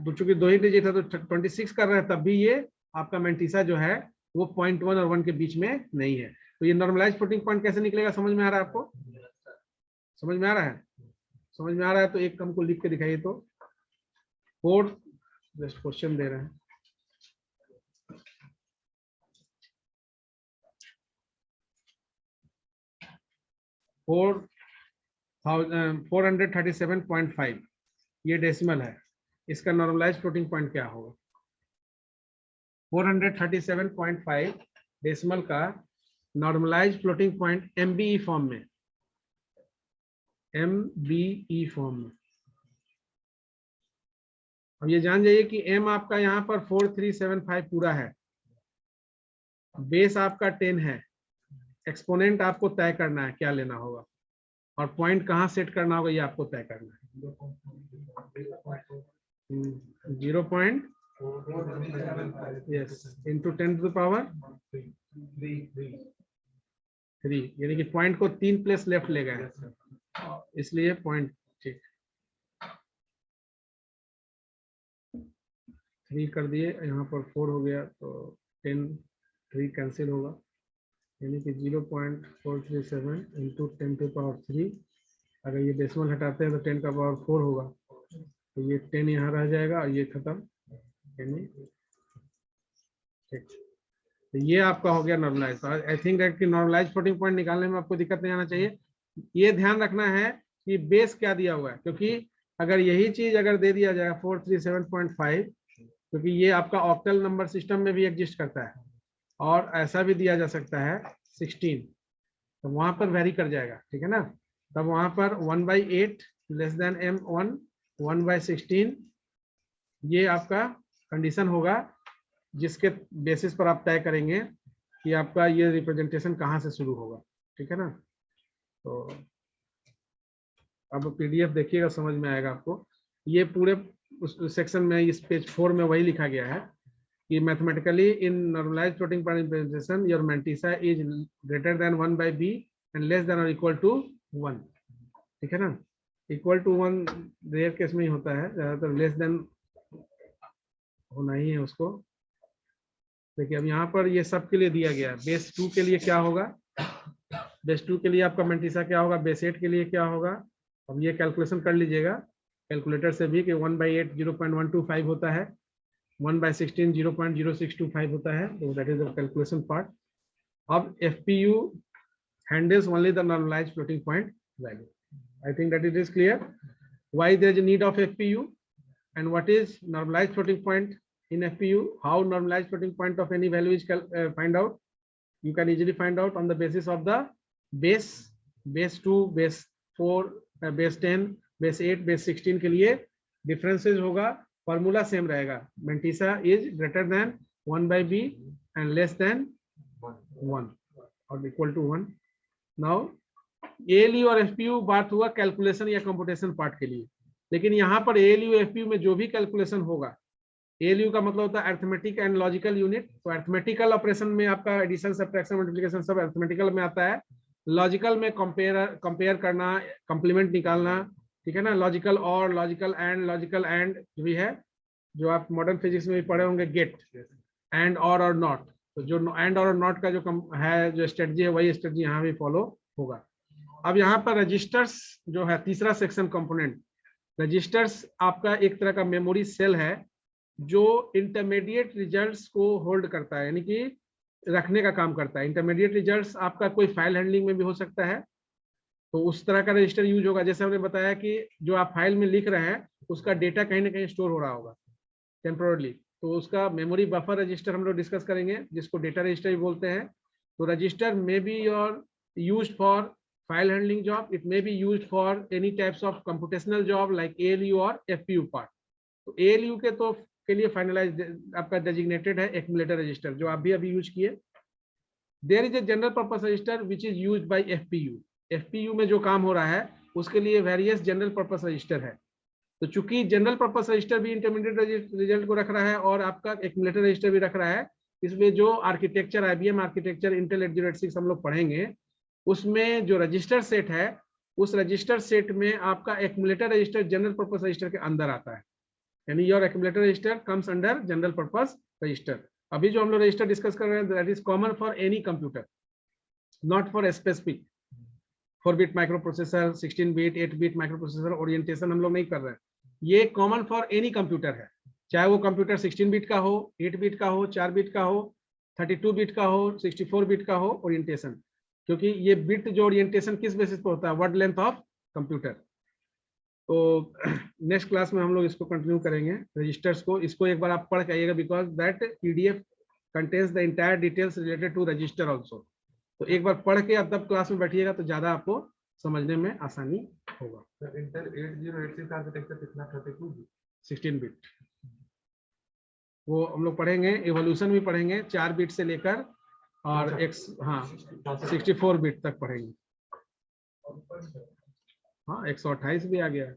चूंकि 2 ही डिजिट है तो 26 कर रहे हैं, तब भी ये आपका मैंटिसा जो है वो 0.1 और 1 के बीच में नहीं है। तो ये नॉर्मलाइज फ्लोटिंग पॉइंट कैसे निकलेगा, समझ में आ रहा है आपको? समझ में आ रहा है? समझ में आ रहा है तो एक हमको लिख के दिखाइए। तो 4 जस्ट क्वेश्चन दे रहे हैं। फोर 437.5 ये डेसिमल है, इसका नॉर्मलाइज फ्लोटिंग पॉइंट क्या होगा? 437.5 डेसिमल का normalise floating point MBE form में, MBE फॉर्म में। अब ये जान जाइए कि M आपका यहाँ पर 4375 पूरा है, बेस आपका 10 है, एक्सपोनेंट आपको तय करना है क्या लेना होगा, और पॉइंट कहाँ सेट करना होगा ये आपको तय करना है। 0. yes into 10 to the power 3, यानी कि पॉइंट को 3 प्लेस लेफ्ट ले गए, इसलिए पॉइंट ठीक 3 कर दिए, यहाँ पर 4 हो गया तो 10 3 कैंसिल होगा, यानी कि 0.437 into 10 to the power 3। अगर ये डेसिमल हटाते हैं तो 10 का पावर 4 होगा, तो ये 10 यहाँ रह जाएगा और ये खत्म, यानी ठीक। तो ये आपका हो गया नॉर्मलाइज। आई थिंक दैट कि नॉर्मलाइज फ्लोटिंग पॉइंट निकालने में आपको दिक्कत नहीं आना चाहिए। ये ध्यान रखना है कि बेस क्या दिया हुआ है, क्योंकि अगर यही चीज अगर दे दिया जाएगा 437.5, क्योंकि ये आपका ऑक्टल नंबर सिस्टम में भी एग्जिस्ट करता है और ऐसा भी दिया जा सकता है 16, तो वहां पर वेरी कर जाएगा, ठीक है ना। तब वहां पर 1/8 लेस देन M1 1/16 ये आपका कंडीशन होगा, जिसके बेसिस पर आप तय करेंगे कि आपका ये रिप्रेजेंटेशन कहाँ से शुरू होगा, ठीक है ना। तो अब पीडीएफ देखिएगा, समझ में आएगा आपको। ये पूरे उस सेक्शन में, इस पेज 4 में वही लिखा गया है कि mathematically in normalised floating point representation your mantissa is greater than 1/b and less than और इक्वल टू 1, ठीक है ना। इक्वल टू 1 रेयर केस में ही होता है, ज्यादातर लेस देन होना ही है उसको। देखिए अब यहाँ पर ये सब के लिए दिया गया है। बेस 2 के लिए क्या होगा, बेस 2 के लिए आपका मैंटिसा क्या होगा, बेस 8 के लिए क्या होगा। अब ये कैलकुलेशन कर लीजिएगा कैलकुलेटर से भी कि 1/8 0.125 होता है, 1/16 0.0625 होता है, तो that is the calculation part. अब FPU handles only the normalized floating point value. I think that it is clear why there is a need of FPU and what is normalized floating point in FPU. How normalized floating point of any value is find out. You can easily find out on the basis of the base 2, base 4, base 10, base 8, base 16 के लिए differences होगा, formula same रहेगा। Mantissa is greater than 1/b and less than 1 or equal to 1. Now ALU और FPU बात हुआ calculation या computation part के लिए, लेकिन यहाँ पर ALU FPU में जो भी कैलकुलेशन होगा, ALU का मतलब होता है अरिथमेटिक एंड लॉजिकल यूनिट, तो अरिथमेटिकल ऑपरेशन में आपका एडिशन सब्ट्रैक्शन मल्टीप्लिकेशन सब अरिथमेटिकल में आता है। लॉजिकल में कंपेयर करना, कंप्लीमेंट निकालना, ठीक है ना। लॉजिकल और लॉजिकल एंड भी है, जो आप मॉडर्न फिजिक्स में भी पढ़े होंगे, गेट एंड और नॉट, तो जो एंड और नॉट का जो है जो स्ट्रेटजी है वही स्ट्रेटजी यहाँ भी फॉलो होगा। अब यहाँ पर रजिस्टर्स जो है तीसरा सेक्शन कंपोनेंट, रजिस्टर्स आपका एक तरह का मेमोरी सेल है जो इंटरमीडिएट रिजल्ट्स को होल्ड करता है, यानी कि रखने का काम करता है। इंटरमीडिएट रिजल्ट्स आपका कोई फाइल हैंडलिंग में भी हो सकता है, तो उस तरह का रजिस्टर यूज होगा। जैसे हमने बताया कि जो आप फाइल में लिख रहे हैं उसका डेटा कहीं ना कहीं स्टोर हो रहा होगा टेम्पोरली, तो उसका मेमोरी बफर रजिस्टर हम लोग डिस्कस करेंगे, जिसको डेटा रजिस्टर भी बोलते हैं। तो register may be your used for file handling job, it may be used for any types of computational job like ALU और FPU पार्ट। तो ALU के लिए फाइनलाइज आपका डेजिग्नेटेड है एक्यूमुलेटर रजिस्टर, जो आप भी अभी यूज किए। There is a general purpose register which is used by FPU। FPU में जो काम हो रहा है उसके लिए वेरियस जनरल पर्पस रजिस्टर है। तो चूंकि जनरल पर्पस रजिस्टर भी इंटरमीडिएट रिजल्ट को रख रहा है और आपका एक्यूमुलेटर रजिस्टर भी रख रहा है, इसमें जो आर्किटेक्चर IBM आर्किटेक्चर इंटेल 8086 हम लोग पढ़ेंगे, उसमें जो रजिस्टर सेट है उस रजिस्टर सेट में आपका accumulator register general purpose register के अंदर आता है, यानी your accumulator register comes under general purpose register. अभी जो हम लोग रजिस्टर डिस्कस कर रहे हैं that is common for any computer, not for specific 4-bit micro processor, 16-bit 8-bit micro processor orientation हम लोग नहीं कर रहे हैं। ये कॉमन फॉर एनी कंप्यूटर है, चाहे वो कंप्यूटर 16-bit का हो, 8-bit का हो, 4-bit का हो, 32-bit का हो, 64-bit का हो ओरिएंटेशन, क्योंकि ये बिट जो ओरिएंटेशन किस बेसिस पर होता है, वर्ड लेंथ ऑफ कंप्यूटर। तो नेक्स्ट क्लास में हम लोग इसको कंटिन्यू करेंगे रजिस्टर्स को। इसको एक बार आप पढ़ के आइएगा because that PDF contains the entire details related to register also. तो एक बार पढ़ के अब तब क्लास में बैठिएगा तो ज्यादा आपको समझने में आसानी होगा। सर इंटेल 8086 आर्किटेक्चर कितना 32 16-bit वो हम लोग पढ़ेंगे, एवोल्यूशन भी पढ़ेंगे 4-bit से लेकर और 64-bit तक पढ़ेंगे। हाँ 128 भी आ गया।